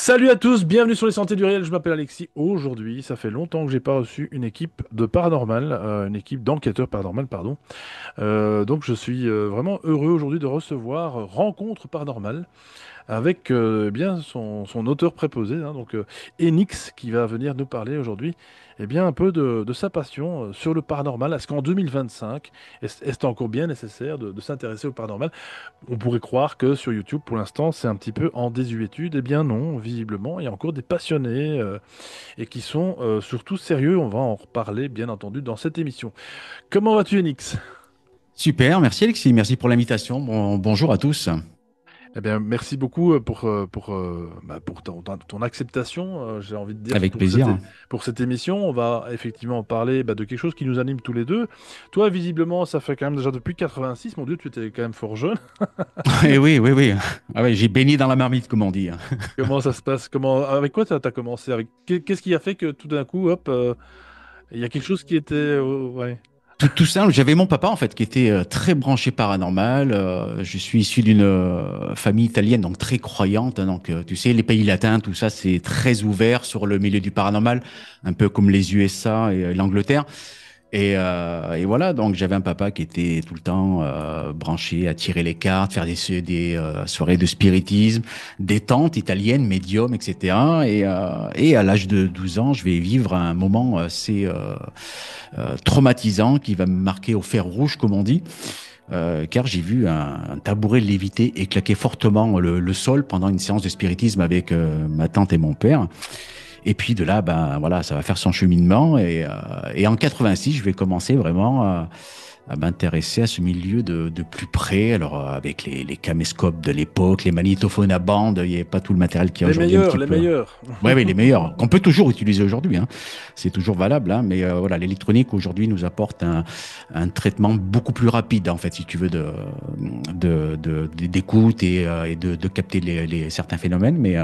Salut à tous, bienvenue sur les Santé du Réel, je m'appelle Alexis. Aujourd'hui, ça fait longtemps que j'ai pas reçu une équipe de paranormal, une équipe d'enquêteurs paranormal, pardon. Donc je suis vraiment heureux aujourd'hui de recevoir Rencontre paranormale avec bien son auteur préposé, hein, donc Enix, qui va venir nous parler aujourd'hui un peu de sa passion sur le paranormal. Est-ce qu'en 2025, est-ce encore bien nécessaire de s'intéresser au paranormal? On pourrait croire que sur YouTube, pour l'instant, c'est un petit peu en désuétude. Eh bien non, visiblement, il y a encore des passionnés et qui sont surtout sérieux. On va en reparler, bien entendu, dans cette émission. Comment vas-tu, Enix? Super, merci Alexis, merci pour l'invitation. Bonjour à tous. Eh bien, merci beaucoup pour ton acceptation, j'ai envie de dire, Avec plaisir. pour cette émission. On va effectivement parler de quelque chose qui nous anime tous les deux. Toi, visiblement, ça fait quand même déjà depuis 86. Mon Dieu, tu étais quand même fort jeune. Et oui, oui, oui. Ah ouais, j'ai baigné dans la marmite, comme on dit. Comment ça se passe? Avec quoi tu as commencé? Qu'est-ce qui a fait que tout d'un coup, hop, il y a quelque chose qui était... ouais. Tout simple, j'avais mon papa en fait qui était très branché paranormal. Je suis issu d'une famille italienne, donc très croyante, hein. Donc, tu sais, les pays latins, tout ça, c'est très ouvert sur le milieu du paranormal, un peu comme les USA et l'Angleterre. Et voilà, donc j'avais un papa qui était tout le temps branché à tirer les cartes, faire des soirées de spiritisme, des tantes italiennes, médiums, etc. Et à l'âge de 12 ans, je vais vivre un moment assez traumatisant qui va me marquer au fer rouge, comme on dit, car j'ai vu un tabouret léviter et claquer fortement le sol pendant une séance de spiritisme avec ma tante et mon père. Et puis de là, ben voilà, ça va faire son cheminement. Et en 86, je vais commencer vraiment à m'intéresser à ce milieu de plus près. Alors avec les caméscopes de l'époque, les magnétophones à bande, il n'y avait pas tout le matériel qu'il y a Les aujourd'hui un meilleurs, petit les peu. meilleurs. Ouais, oui, les meilleurs, qu'on peut toujours utiliser aujourd'hui, hein. C'est toujours valable, hein, mais voilà, l'électronique aujourd'hui nous apporte un traitement beaucoup plus rapide, en fait, si tu veux, d'écoute et de capter certains phénomènes. Mais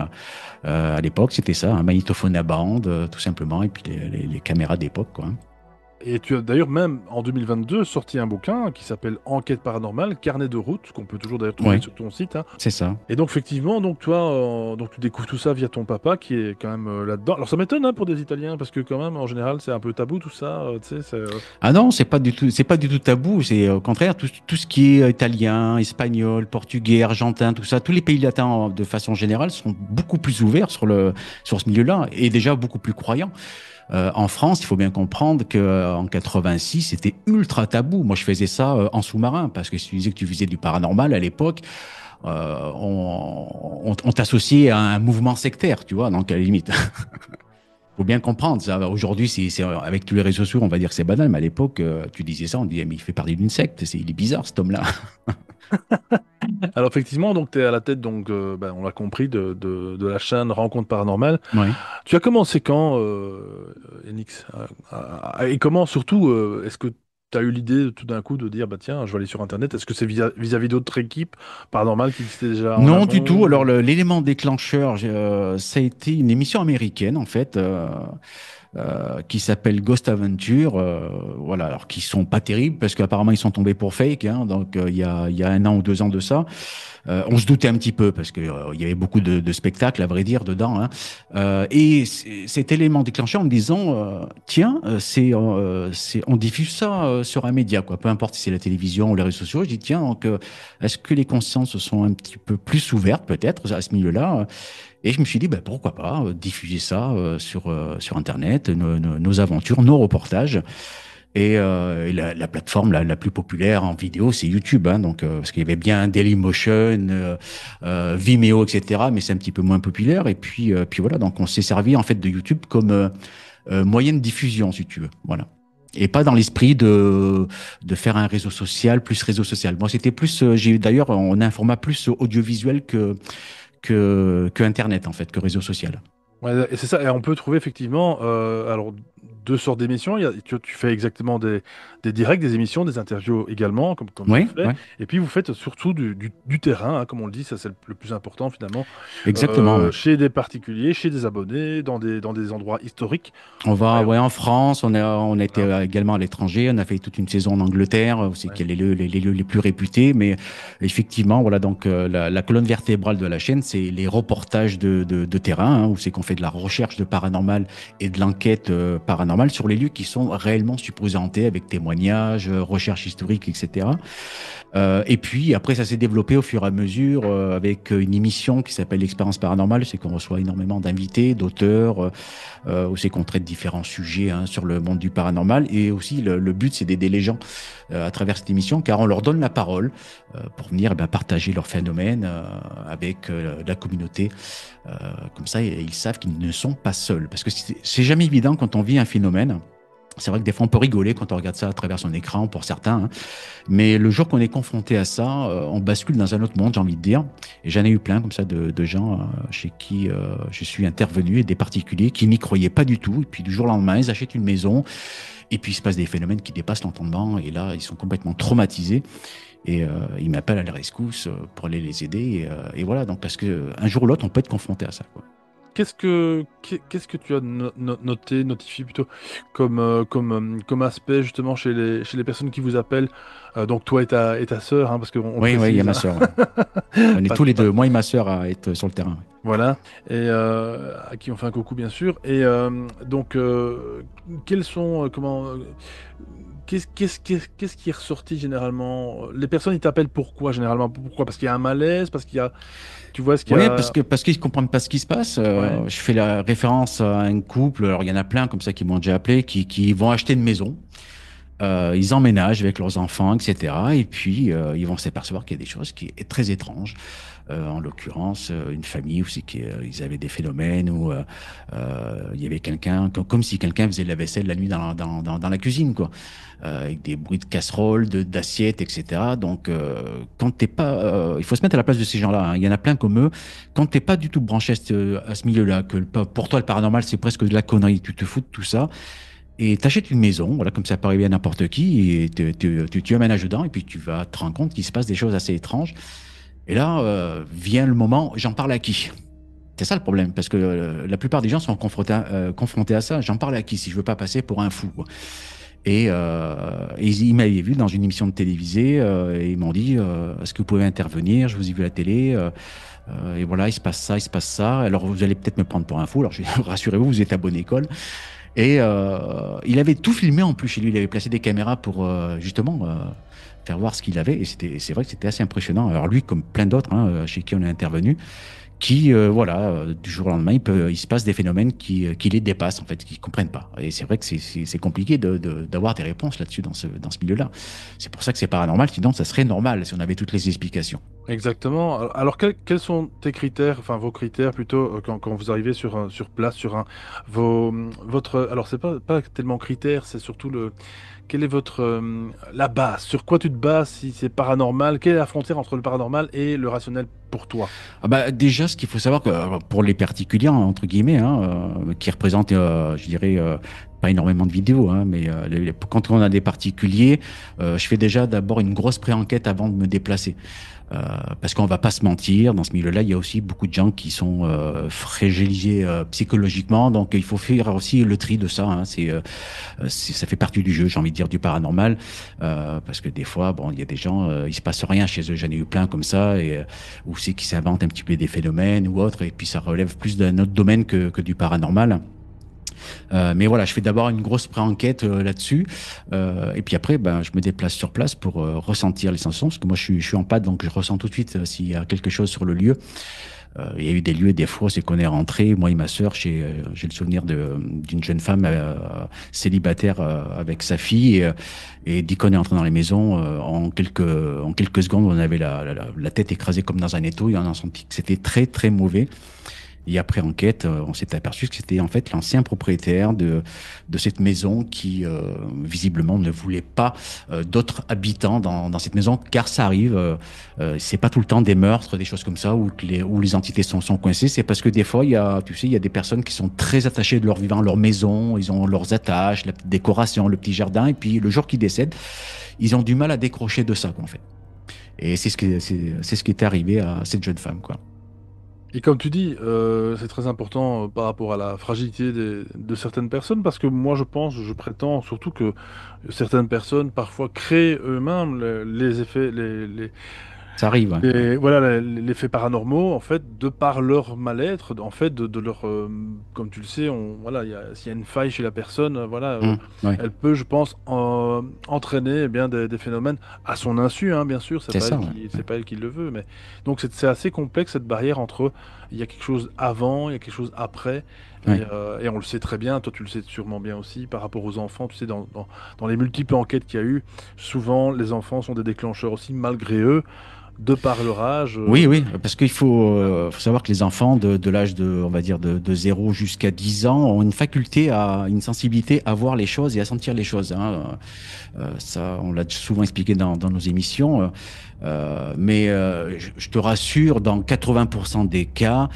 à l'époque, c'était ça, un magnétophone à bande, tout simplement, et puis les caméras d'époque, quoi, hein. Et tu as d'ailleurs même en 2022 sorti un bouquin qui s'appelle Enquête paranormale, carnet de route, qu'on peut toujours d'ailleurs trouver Ouais, sur ton site, hein. c'est ça. Et donc effectivement, donc toi, donc tu découvres tout ça via ton papa qui est quand même là-dedans. Alors ça m'étonne hein, pour des Italiens parce que quand même en général c'est un peu tabou tout ça, tu sais. Ah non, c'est pas du tout tabou. C'est au contraire tout ce qui est italien, espagnol, portugais, argentin, tout ça. Tous les pays latins, de façon générale, sont beaucoup plus ouverts sur ce milieu-là et déjà beaucoup plus croyants. En France, il faut bien comprendre que en 86, c'était ultra tabou. Moi, je faisais ça en sous-marin parce que si tu disais que tu faisais du paranormal à l'époque, on t'associait à un mouvement sectaire, tu vois, donc à la limite. Faut bien comprendre ça. Aujourd'hui, avec tous les réseaux sociaux, on va dire que c'est banal, mais à l'époque, tu disais ça, on disait, mais il fait partie d'une secte, il est bizarre cet homme-là. Alors effectivement, donc tu es à la tête, donc on l'a compris, de la chaîne Rencontre paranormale. Oui. Tu as commencé quand, Enix? Et comment surtout, est-ce que tu as eu l'idée tout d'un coup de dire, bah tiens, je vais aller sur Internet. Est-ce que c'est vis-à-vis d'autres équipes paranormales qui existaient déjà en Non, du tout. amont? Alors, l'élément déclencheur, ça a été une émission américaine, en fait, qui s'appelle Ghost Adventure. Voilà, alors qui sont pas terribles parce qu'apparemment ils sont tombés pour fake, hein, donc il y a 1 an ou 2 ans de ça. On se doutait un petit peu parce que il y avait beaucoup de spectacles, à vrai dire, dedans, hein. Cet élément déclencheur en me disant, tiens, on diffuse ça sur un média, quoi. Peu importe si c'est la télévision ou les réseaux sociaux. Je dis, tiens, donc, est-ce que les consciences sont un petit peu plus ouvertes, peut-être, à ce milieu-là? Et je me suis dit, ben, pourquoi pas diffuser ça sur Internet, nos aventures, nos reportages. Et la plateforme la plus populaire en vidéo, c'est YouTube, hein, donc parce qu'il y avait bien Dailymotion, Vimeo, etc., mais c'est un petit peu moins populaire. Et puis voilà, donc on s'est servi en fait de YouTube comme moyen de diffusion, si tu veux, voilà. Et pas dans l'esprit de faire un réseau social plus réseau social. Moi, c'était plus, j'ai d'ailleurs, on a un format plus audiovisuel que Internet en fait, que réseau social. Ouais, et c'est ça, et on peut trouver effectivement alors deux sortes d'émissions. Tu fais exactement des directs, des émissions, des interviews également, comme tu le Oui, fais. ouais, Et puis vous faites surtout du terrain, hein, comme on le dit, ça c'est le plus important finalement, exactement, ouais. chez des particuliers, chez des abonnés, dans des endroits historiques. On va, Ouais, ouais, en France, on a été voilà. également à l'étranger, on a fait toute une saison en Angleterre, aussi Ouais. qui est les lieux les plus réputés, mais effectivement, voilà, donc la colonne vertébrale de la chaîne, c'est les reportages de terrain, hein, où c'est qu'on fait de la recherche de paranormal et de l'enquête paranormale sur les lieux qui sont réellement supposés hantés, avec témoignages, recherches historiques, etc. Et puis après, ça s'est développé au fur et à mesure avec une émission qui s'appelle l'Expérience paranormale, c'est qu'on reçoit énormément d'invités, d'auteurs, où c'est qu'on traite différents sujets hein, sur le monde du paranormal. Et aussi, le but, c'est d'aider les gens à travers cette émission, car on leur donne la parole pour venir eh ben, partager leurs phénomènes avec la communauté. Euh, Comme ça, ils savent qu'ils ne sont pas seuls. Parce que c'est jamais évident quand on vit un phénomène. C'est vrai que des fois, on peut rigoler quand on regarde ça à travers son écran, pour certains. Hein. Mais le jour qu'on est confronté à ça, on bascule dans un autre monde, j'ai envie de dire. Et j'en ai eu plein comme ça de gens chez qui je suis intervenu et des particuliers qui n'y croyaient pas du tout. Et puis du jour au lendemain, ils achètent une maison et puis il se passe des phénomènes qui dépassent l'entendement. Et là, ils sont complètement traumatisés et ils m'appellent à la rescousse pour aller les aider. Et voilà, donc parce que un jour ou l'autre, on peut être confronté à ça, quoi. Qu'est-ce que tu as noté, notifié plutôt, comme aspect justement chez les personnes qui vous appellent, donc toi et ta sœur, hein, parce qu'on le Oui, oui, il y a précise, ma hein. sœur. Ouais. On est Pas- tous les pas- deux, moi et ma sœur, à être sur le terrain. Ouais. voilà, et à qui on fait un coucou bien sûr. Et donc, quels sont, qu'est-ce qui est ressorti généralement? Les personnes, ils t'appellent pourquoi généralement? Pourquoi? Parce qu'il y a un malaise, parce qu'il y a, tu vois, ce qu'il y Oui, a. parce qu'ils comprennent pas ce qui se passe. Ouais, Je fais la référence à un couple. Alors il y en a plein comme ça qui m'ont déjà appelé, qui vont acheter une maison. Ils emménagent avec leurs enfants, etc. Et puis ils vont s'apercevoir qu'il y a des choses qui est très étranges. En l'occurrence, une famille où c'est qu'ils avaient des phénomènes où il y avait quelqu'un, comme si quelqu'un faisait de la vaisselle la nuit dans la cuisine, quoi, avec des bruits de casseroles, d'assiettes, etc. Donc, quand t'es pas, il faut se mettre à la place de ces gens-là. Hein. Il y en a plein comme eux. Quand t'es pas du tout branché à ce milieu-là, que pour toi le paranormal c'est presque de la connerie, tu te fous de tout ça. Et t'achètes une maison, voilà, comme ça peut arriver à n'importe qui, et tu emménages dedans, et puis tu vas te rendre compte qu'il se passe des choses assez étranges. Et là, vient le moment, j'en parle à qui? C'est ça le problème, parce que la plupart des gens sont confrontés à ça. J'en parle à qui si je veux pas passer pour un fou, quoi. Et ils m'avaient vu dans une émission de télévisée, et ils m'ont dit, est-ce que vous pouvez intervenir? Je vous ai vu à la télé. Et voilà, il se passe ça, il se passe ça. Alors vous allez peut-être me prendre pour un fou. Alors rassurez-vous, vous êtes à bonne école. Et il avait tout filmé en plus chez lui. Il avait placé des caméras pour justement faire voir ce qu'il avait. Et c'est vrai que c'était assez impressionnant. Alors lui, comme plein d'autres chez qui on a intervenu, qui, voilà, du jour au lendemain, il se passe des phénomènes qui les dépassent, en fait, qu'ils ne comprennent pas. Et c'est vrai que c'est compliqué d'avoir des réponses là-dessus dans ce milieu-là. C'est pour ça que c'est paranormal, sinon ça serait normal si on avait toutes les explications. exactement. Alors, quels sont tes critères, enfin vos critères plutôt, quand vous arrivez sur place, votre, alors c'est pas tellement critères, c'est surtout quelle est la base, sur quoi tu te bases si c'est paranormal, quelle est la frontière entre le paranormal et le rationnel pour toi? Ah bah, déjà, ce qu'il faut savoir que pour les particuliers, entre guillemets, qui représentent, je dirais, pas énormément de vidéos, hein, mais quand on a des particuliers, je fais déjà d'abord une grosse pré-enquête avant de me déplacer. Parce qu'on va pas se mentir, dans ce milieu-là, il y a aussi beaucoup de gens qui sont fragilisés psychologiquement, donc il faut faire aussi le tri de ça. Hein, ça fait partie du jeu, j'ai envie de dire, du paranormal, parce que des fois, bon, il y a des gens, il se passe rien chez eux. J'en ai eu plein comme ça, et ou c'est qui s'inventent un petit peu des phénomènes ou autre, et puis ça relève plus d'un autre domaine que du paranormal. Mais voilà, je fais d'abord une grosse pré-enquête là-dessus, et puis après, ben, je me déplace sur place pour ressentir les sensations, parce que moi, je suis en panne, donc je ressens tout de suite s'il y a quelque chose sur le lieu. Il y a eu des lieux, des fois, c'est qu'on est rentré, moi et ma sœur, j'ai le souvenir d'une jeune femme célibataire avec sa fille, et dès qu'on est entré dans les maisons, en quelques secondes, on avait la tête écrasée comme dans un étau, et on a senti que c'était très, très mauvais. Et après enquête, on s'est aperçu que c'était en fait l'ancien propriétaire de cette maison qui visiblement ne voulait pas d'autres habitants dans cette maison, car ça arrive, c'est pas tout le temps des meurtres, des choses comme ça, où les entités sont coincées, c'est parce que des fois, tu sais, il y a des personnes qui sont très attachées de leur vivant, leur maison, ils ont leurs attaches, la petite décoration, le petit jardin, et puis le jour qu'ils décèdent, ils ont du mal à décrocher de ça, quoi, en fait. Et c'est ce qui est arrivé à cette jeune femme, quoi. Et comme tu dis, c'est très important par rapport à la fragilité de certaines personnes, parce que moi je pense, je prétends surtout que certaines personnes parfois créent eux-mêmes les effets, Ça arrive, ouais. voilà, les faits paranormaux, en fait, de par leur mal-être, en fait, de leur, comme tu le sais, voilà, s'il y a une faille chez la personne, voilà, Ouais, elle peut, je pense, entraîner eh bien des phénomènes à son insu, hein, bien sûr, c'est ça, ouais. c'est pas elle qui le veut, mais donc c'est assez complexe cette barrière entre, il y a quelque chose avant, il y a quelque chose après, Ouais. et on le sait très bien, toi tu le sais sûrement bien aussi, par rapport aux enfants, tu sais, dans les multiples enquêtes qu'il y a eu, souvent les enfants sont des déclencheurs aussi, malgré eux de par leur âge. Oui, oui, parce qu'il faut savoir que les enfants de l'âge de, on va dire, de 0 jusqu'à 10 ans ont une faculté une sensibilité à voir les choses et à sentir les choses, hein. Ça, on l'a souvent expliqué dans nos émissions. Mais je te rassure, dans 80% des cas,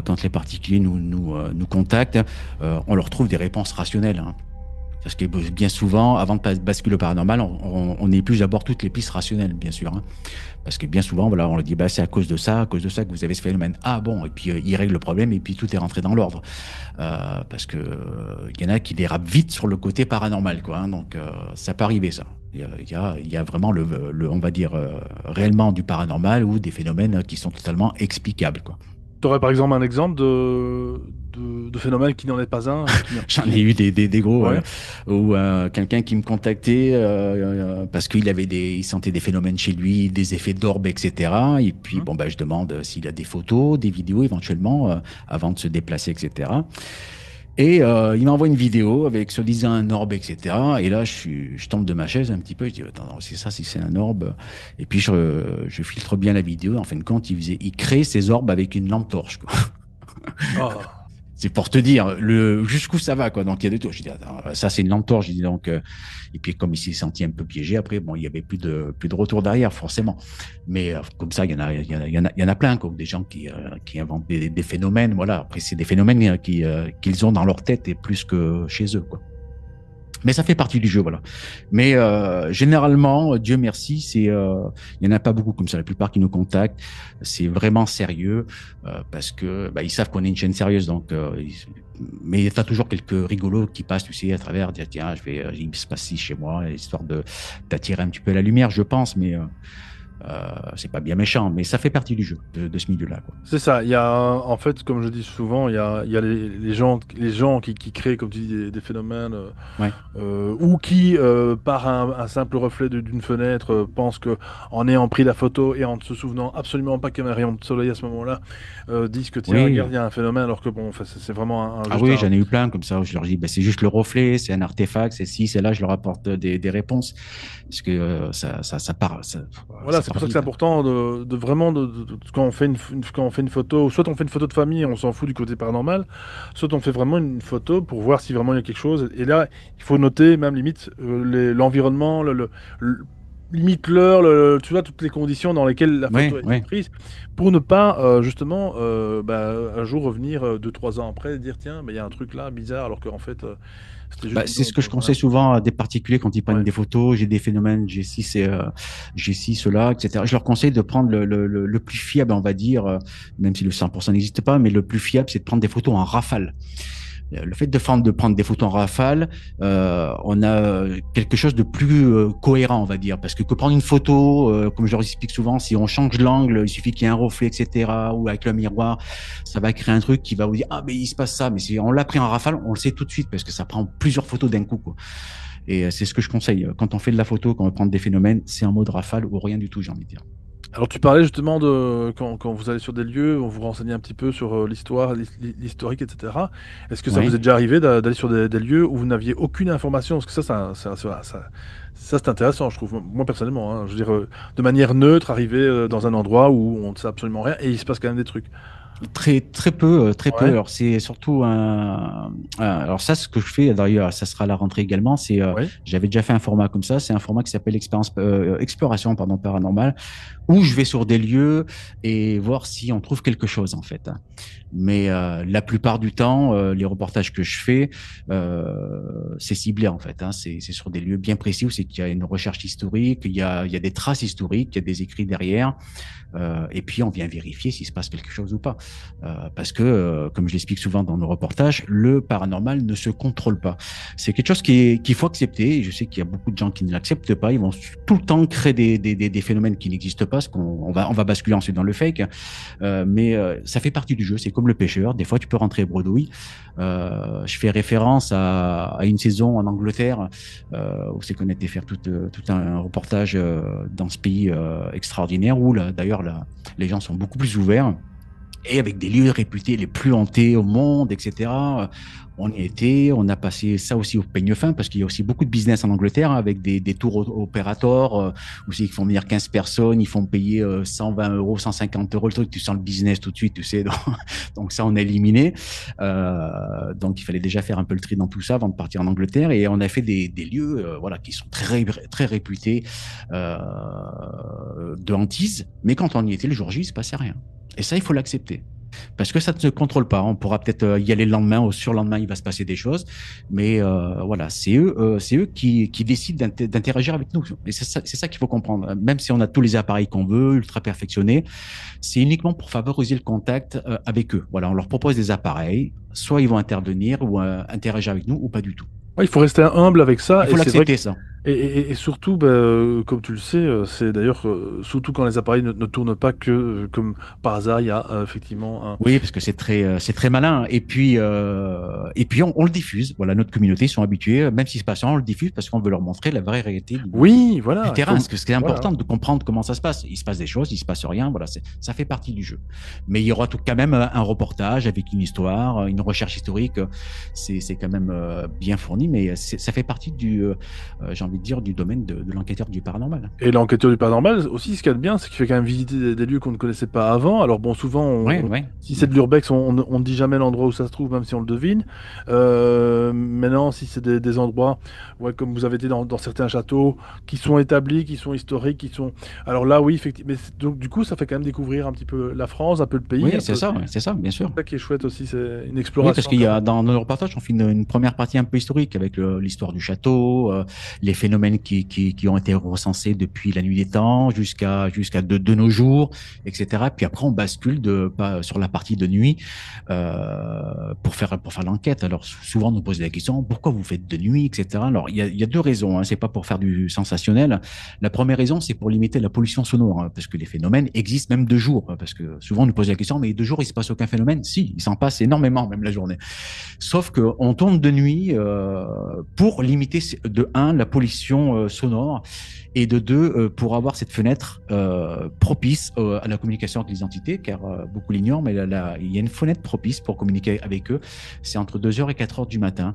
quand les particuliers nous contactent, on leur trouve des réponses rationnelles, hein. Parce que bien souvent, avant de basculer au paranormal, on épluche d'abord toutes les pistes rationnelles, bien sûr, hein. Parce que bien souvent, voilà, on leur dit, bah, c'est à cause de ça que vous avez ce phénomène. Ah bon, et puis ils règlent le problème et puis tout est rentré dans l'ordre. Parce que il y en a qui dérapent vite sur le côté paranormal, quoi, hein. Donc ça peut arriver, ça. Il y a vraiment on va dire, réellement du paranormal ou des phénomènes qui sont totalement explicables, quoi. Tu aurais par exemple un exemple de phénomène qui n'en est pas un, J'en ai eu des gros, Ouais. où quelqu'un qui me contactait parce il sentait des phénomènes chez lui, des effets d'orbe, etc. Et puis, Mhm. bon, bah, je demande s'il a des photos, des vidéos éventuellement, avant de se déplacer, etc. Et il m'envoie une vidéo avec soi-disant un orbe, etc. Et là, je tombe de ma chaise un petit peu. Je dis, attends, non, c'est ça, si c'est un orbe. Et puis, je filtre bien la vidéo. En fin de compte, il crée ses orbes avec une lampe torche, quoi. Ah. C'est pour te dire jusqu'où ça va, quoi. Donc il y a des tours. J'ai dit, attends, ça c'est une lampe torche. J'ai dit donc, et puis comme il s'est senti un peu piégé, après bon, il y avait plus de retour derrière forcément. Mais comme ça, il y en a plein, quoi, des gens qui inventent des phénomènes. Voilà. Après c'est des phénomènes qu'ils ont dans leur tête et plus que chez eux, quoi. Mais ça fait partie du jeu, voilà. Mais généralement, Dieu merci, il y en a pas beaucoup comme ça. La plupart qui nous contactent, c'est vraiment sérieux parce que bah, ils savent qu'on est une chaîne sérieuse. Donc, mais il y a toujours quelques rigolos qui passent, tu sais, à travers, dire tiens, il se passe ci chez moi, histoire de d'attirer un petit peu la lumière, je pense. Mais c'est pas bien méchant, mais ça fait partie du jeu de ce milieu-là, quoi. C'est ça, en fait, comme je dis souvent, il y a les gens qui créent, comme tu dis, des phénomènes, Ouais, ou qui, par un simple reflet d'une fenêtre, pensent que en ayant pris la photo et en ne se souvenant absolument pas qu'il y avait un rayon de soleil à ce moment-là, disent que tiens, regarde, oui. il y a un phénomène, alors que bon, enfin, c'est vraiment Ah juste oui, un. j'en ai eu plein comme ça où je leur dis, bah, c'est juste le reflet, c'est un artefact, c'est ci, c'est là, je leur apporte des réponses. Parce que Voilà, ça c'est part pour ça que c'est vite, hein. important de vraiment, quand on fait quand on fait une photo, soit on fait une photo de famille, on s'en fout du côté paranormal, soit on fait vraiment une photo pour voir si vraiment il y a quelque chose. Et là, il faut noter, même limite, l'environnement, limite l'heure, tu vois, toutes les conditions dans lesquelles la photo Ouais, a été ouais. prise, pour ne pas, justement, bah, un jour revenir, 2, 3 ans après, et dire, tiens, mais il y a un truc là, bizarre, alors qu'en fait, c'était juste Bah, une. c'est ce que je conseille Voilà. souvent à des particuliers quand ils prennent Ouais. des photos. J'ai des phénomènes, j'ai ci, cela, etc. Je leur conseille de prendre le plus fiable, on va dire, même si le 100% n'existe pas, mais le plus fiable, c'est de prendre des photos en rafale. Le fait de prendre des photos en rafale, on a quelque chose de plus cohérent, on va dire. Parce que prendre une photo, comme je leur explique souvent, si on change l'angle, il suffit qu'il y ait un reflet, etc., ou avec le miroir, ça va créer un truc qui va vous dire, ah, mais il se passe ça. Mais si on l'a pris en rafale, on le sait tout de suite parce que ça prend plusieurs photos d'un coup, quoi. Et c'est ce que je conseille. Quand on fait de la photo, quand on veut prendre des phénomènes, c'est en mode rafale ou rien du tout, j'ai envie de dire. Alors tu parlais justement de quand vous allez sur des lieux, on vous renseigne un petit peu sur l'histoire, l'historique, etc. Est-ce que ça vous Ouais. est déjà arrivé d'aller sur des lieux où vous n'aviez aucune information? Parce que ça, c'est intéressant, je trouve, moi personnellement, hein. Je veux dire, de manière neutre, arriver dans un endroit où on ne sait absolument rien et il se passe quand même des trucs. Très, très peu, très peu. Ouais, Alors, c'est surtout alors, ça, ce que je fais, d'ailleurs, ça sera à la rentrée également, ouais. j'avais déjà fait un format comme ça. C'est un format qui s'appelle Exploration, pardon, paranormale, où je vais sur des lieux et voir si on trouve quelque chose, en fait. Mais la plupart du temps, les reportages que je fais, c'est ciblé en fait. Hein. C'est sur des lieux bien précis où c'est qu'il y a une recherche historique, il y a des traces historiques, il y a des écrits derrière. Et puis, on vient vérifier s'il se passe quelque chose ou pas. Parce que, comme je l'explique souvent dans nos reportages, le paranormal ne se contrôle pas. C'est quelque chose qu'il faut accepter. Et je sais qu'il y a beaucoup de gens qui ne l'acceptent pas. Ils vont tout le temps créer des phénomènes qui n'existent pas, parce on va basculer ensuite dans le fake. Mais ça fait partie du jeu. C'est comme le pêcheur. Des fois, tu peux rentrer bredouille. Je fais référence à une saison en Angleterre où c'est qu'on a été faire tout un reportage dans ce pays extraordinaire où, d'ailleurs, les gens sont beaucoup plus ouverts et avec des lieux réputés les plus hantés au monde, etc. On y était, on a passé ça aussi au peigne fin, parce qu'il y a aussi beaucoup de business en Angleterre, hein, avec des tours opérateurs, où c'est qu'ils font venir 15 personnes, ils font payer 120 euros, 150 euros, le truc, tu sens le business tout de suite, tu sais. Donc ça, on a éliminé. Donc il fallait déjà faire un peu le tri dans tout ça avant de partir en Angleterre, et on a fait des lieux voilà, qui sont très réputés de hantise, mais quand on y était le jour J, il ne se passait rien. Et ça, il faut l'accepter. Parce que ça ne se contrôle pas. On pourra peut-être y aller le lendemain, ou sur le lendemain, il va se passer des choses. Mais voilà, c'est eux qui décident d'interagir avec nous. Et c'est ça qu'il faut comprendre. Même si on a tous les appareils qu'on veut, ultra perfectionnés, c'est uniquement pour favoriser le contact avec eux. Voilà, on leur propose des appareils. Soit ils vont intervenir ou interagir avec nous, ou pas du tout. Ouais, il faut rester humble avec Il ça, et faut c'est vrai que l'accepter, ça. et surtout, bah, comme tu le sais, c'est d'ailleurs surtout quand les appareils ne tournent pas que comme par hasard, il y a effectivement un. Oui, parce que c'est très malin. Et puis on le diffuse. Voilà, notre communauté sont habitués, même s'il se passe rien, on le diffuse parce qu'on veut leur montrer la vraie réalité Oui, du voilà, il terrain. faut. Parce que c'est Voilà. important de comprendre comment ça se passe. Il se passe des choses, il se passe rien. Voilà, ça fait partie du jeu. Mais il y aura quand même un reportage avec une histoire, une recherche historique. C'est quand même bien fourni, mais ça fait partie j'ai envie de dire, du domaine de l'enquêteur du paranormal. Et l'enquêteur du paranormal aussi, ce qu'il y a de bien, c'est qu'il fait quand même visiter des lieux qu'on ne connaissait pas avant. Alors bon, souvent, Ouais, ouais, si c'est ouais. de l'urbex, on ne dit jamais l'endroit où ça se trouve, même si on le devine. Maintenant, si c'est des endroits, ouais, comme vous avez été dans certains châteaux, qui sont établis, qui sont historiques, qui sont. Alors là, oui, effectivement. Donc du coup, ça fait quand même découvrir un petit peu la France, un peu le pays, Oui, un peu. c'est ça, bien sûr. C'est ça qui est chouette aussi, c'est une Oui, parce exploration qu'il y quand même. a dans nos reportages, on fait une première partie un peu historique avec l'histoire du château, les phénomènes qui ont été recensés depuis la nuit des temps jusqu'à de nos jours, etc. Puis après, on bascule pas sur la partie de nuit pour faire l'enquête. Alors souvent, on nous pose la question pourquoi vous faites de nuit, etc. Alors il y a deux raisons. Hein. C'est pas pour faire du sensationnel. La première raison, c'est pour limiter la pollution sonore, hein, parce que les phénomènes existent même de jour. Hein, parce que souvent, on nous pose la question mais de jour, il se passe aucun phénomène? Si, il s'en passe énormément, même la journée. Sauf qu'on tourne de nuit pour limiter, de un, la pollution sonore, et de deux, pour avoir cette fenêtre propice à la communication avec les entités, car beaucoup l'ignorent, mais il y a une fenêtre propice pour communiquer avec eux. C'est entre 2 heures et 4 heures du matin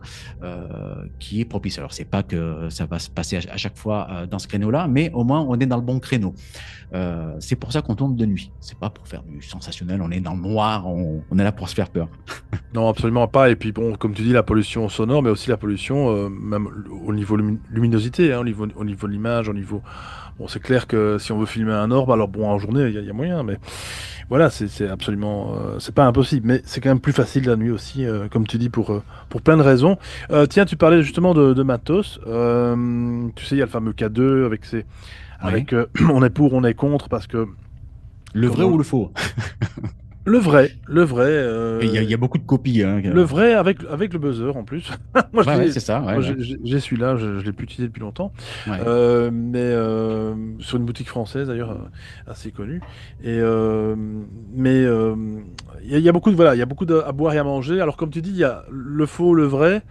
qui est propice. Alors, c'est pas que ça va se passer à chaque fois dans ce créneau-là, mais au moins, on est dans le bon créneau. C'est pour ça qu'on tourne de nuit. C'est pas pour faire du sensationnel, on est dans le noir, on est là pour se faire peur. Non, absolument pas. Et puis bon, comme tu dis, la pollution sonore, mais aussi la pollution, même au niveau luminosité, hein, au niveau de l'image, au niveau. Bon, c'est clair que si on veut filmer un orbe, alors bon, en journée, il y a moyen, mais voilà, c'est absolument, c'est pas impossible, mais c'est quand même plus facile la nuit aussi, comme tu dis, pour plein de raisons. Tiens, tu parlais justement de matos. Tu sais, il y a le fameux K2 Oui. on est pour, on est contre, parce que Le vrai comment ou le faux? le vrai. Et il y a beaucoup de copies. Hein. Le vrai avec le buzzer en plus. Moi, Ouais, ouais, c'est ça. Ouais, moi, ouais. j'ai celui-là, je l'ai plus utilisé depuis longtemps. Ouais. Mais sur une boutique française d'ailleurs assez connue. Et mais il y a beaucoup de voilà, il y a beaucoup à boire et à manger. Alors comme tu dis, il y a le faux, le vrai.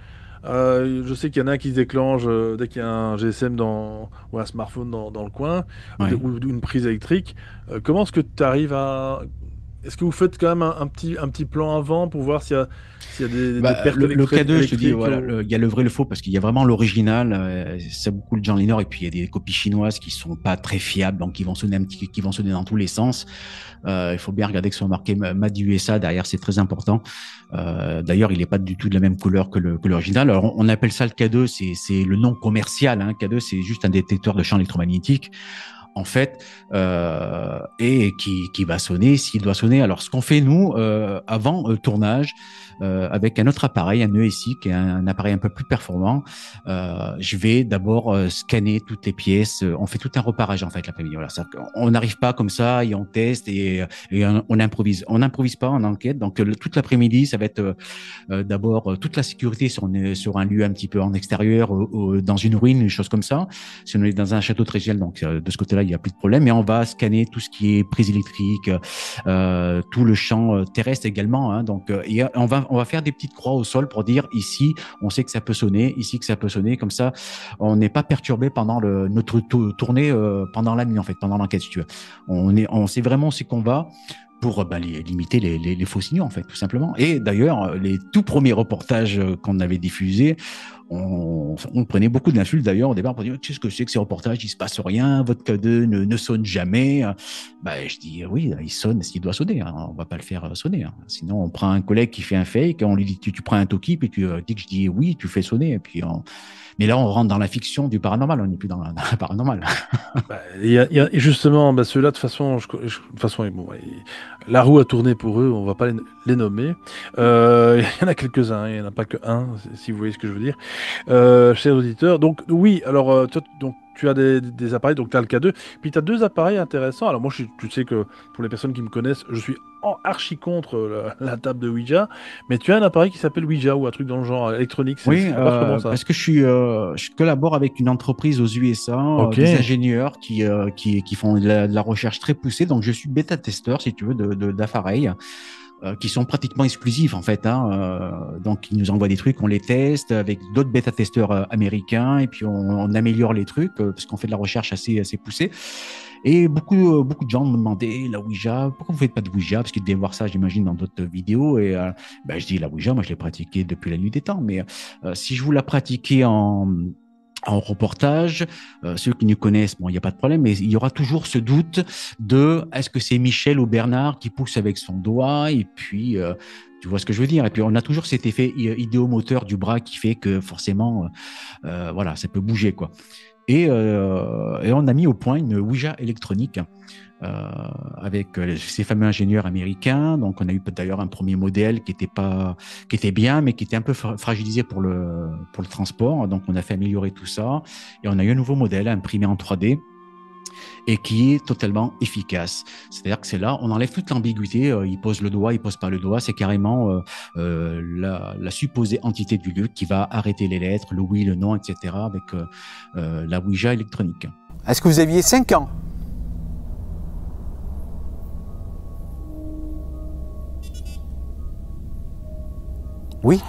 Je sais qu'il y en a un qui se déclenche dès qu'il y a un GSM ou un smartphone dans le coin Ouais. ou une prise électrique. Comment est-ce que tu arrives à est-ce que vous faites quand même un petit plan avant pour voir s'il y a des Bah, pertes le K2, je te dis, électriques voilà, il y a le vrai et le faux parce qu'il y a vraiment l'original, c'est beaucoup de gens l'ignorent et puis il y a des copies chinoises qui sont pas très fiables, donc qui vont sonner dans tous les sens. Il faut bien regarder que sont marqués Made USA derrière, c'est très important. D'ailleurs, il n'est pas du tout de la même couleur que l'original. Alors, on appelle ça le K2, c'est le nom commercial. Hein. K2, c'est juste un détecteur de champs électromagnétiques en fait, et qui va sonner s'il doit sonner. Alors, ce qu'on fait, nous, avant tournage, avec un autre appareil, un ESI, qui est un appareil un peu plus performant, je vais d'abord scanner toutes les pièces. On fait tout un reparage, en fait, l'après-midi. Voilà, on n'arrive pas comme ça et on teste et on improvise. On n'improvise pas en enquête. Donc, toute l'après-midi, ça va être d'abord toute la sécurité sur un lieu un petit peu en extérieur, dans une ruine, une chose comme ça. Si on est dans un château très génial, donc de ce côté-là, il n'y a plus de problème. Mais on va scanner tout ce qui est prise électrique, tout le champ terrestre également. Hein, donc, et on va faire des petites croix au sol pour dire ici, on sait que ça peut sonner, ici que ça peut sonner. Comme ça, on n'est pas perturbé pendant notre tournée pendant la nuit, en fait, pendant l'enquête, si tu veux. On sait vraiment ce qu'on va pour limiter les faux signaux, en fait, tout simplement. Et d'ailleurs, les tout premiers reportages qu'on avait diffusés, on prenait beaucoup d'insultes d'ailleurs au départ pour dire qu'est-ce que c'est que ces reportages, il se passe rien, votre K2 ne sonne jamais. Je dis oui, il sonne s'il doit sonner, hein, on va pas le faire sonner. Hein. Sinon, on prend un collègue qui fait un fake, on lui dit tu prends un Toki, puis tu dis que je dis oui, tu fais sonner, et puis mais là on rentre dans la fiction du paranormal, on n'est plus dans la paranormal. et justement, bah, ceux-là, de toute façon, de toute façon, bon, la roue a tourné pour eux, on va pas les nommer. Il y en a quelques-uns, il n'y en a pas que un, si vous voyez ce que je veux dire. Chers auditeurs, donc oui, alors toi, donc, tu as des appareils, donc tu as le K2, puis tu as deux appareils intéressants. Alors moi, tu sais que pour les personnes qui me connaissent, je suis en archi contre la table de Ouija, mais tu as un appareil qui s'appelle Ouija ou un truc dans le genre électronique, Oui, ça marche comment ça? parce que je collabore avec une entreprise aux USA, Ok. des ingénieurs qui font de la recherche très poussée. Donc, je suis bêta-testeur, si tu veux, d'appareils qui sont pratiquement exclusifs, en fait. Hein. Donc, ils nous envoient des trucs, on les teste avec d'autres bêta-testeurs américains et puis on améliore les trucs parce qu'on fait de la recherche assez poussée. Et beaucoup de gens me demandaient la Ouija, pourquoi vous faites pas de Ouija? Parce qu'ils devaient voir ça, j'imagine, dans d'autres vidéos. Et je dis la Ouija, moi je l'ai pratiquée depuis la nuit des temps. Mais si je vous la pratiquais en reportage, ceux qui nous connaissent, bon, il n'y a pas de problème, mais il y aura toujours ce doute de est-ce que c'est Michel ou Bernard qui pousse avec son doigt et puis tu vois ce que je veux dire. Et puis on a toujours cet effet idéomoteur du bras qui fait que forcément, voilà, ça peut bouger quoi. Et on a mis au point une Ouija électronique avec ces fameux ingénieurs américains. Donc, on a eu d'ailleurs un premier modèle qui était bien, mais qui était un peu fragilisé pour le transport. Donc, on a fait améliorer tout ça. Et on a eu un nouveau modèle imprimé en 3D et qui est totalement efficace. C'est-à-dire que c'est là, on enlève toute l'ambiguïté. Il pose le doigt, il pose pas le doigt. C'est carrément la supposée entité du lieu qui va arrêter les lettres, le oui, le non, etc. avec la Ouija électronique. Est-ce que vous aviez 5 ans? Oui.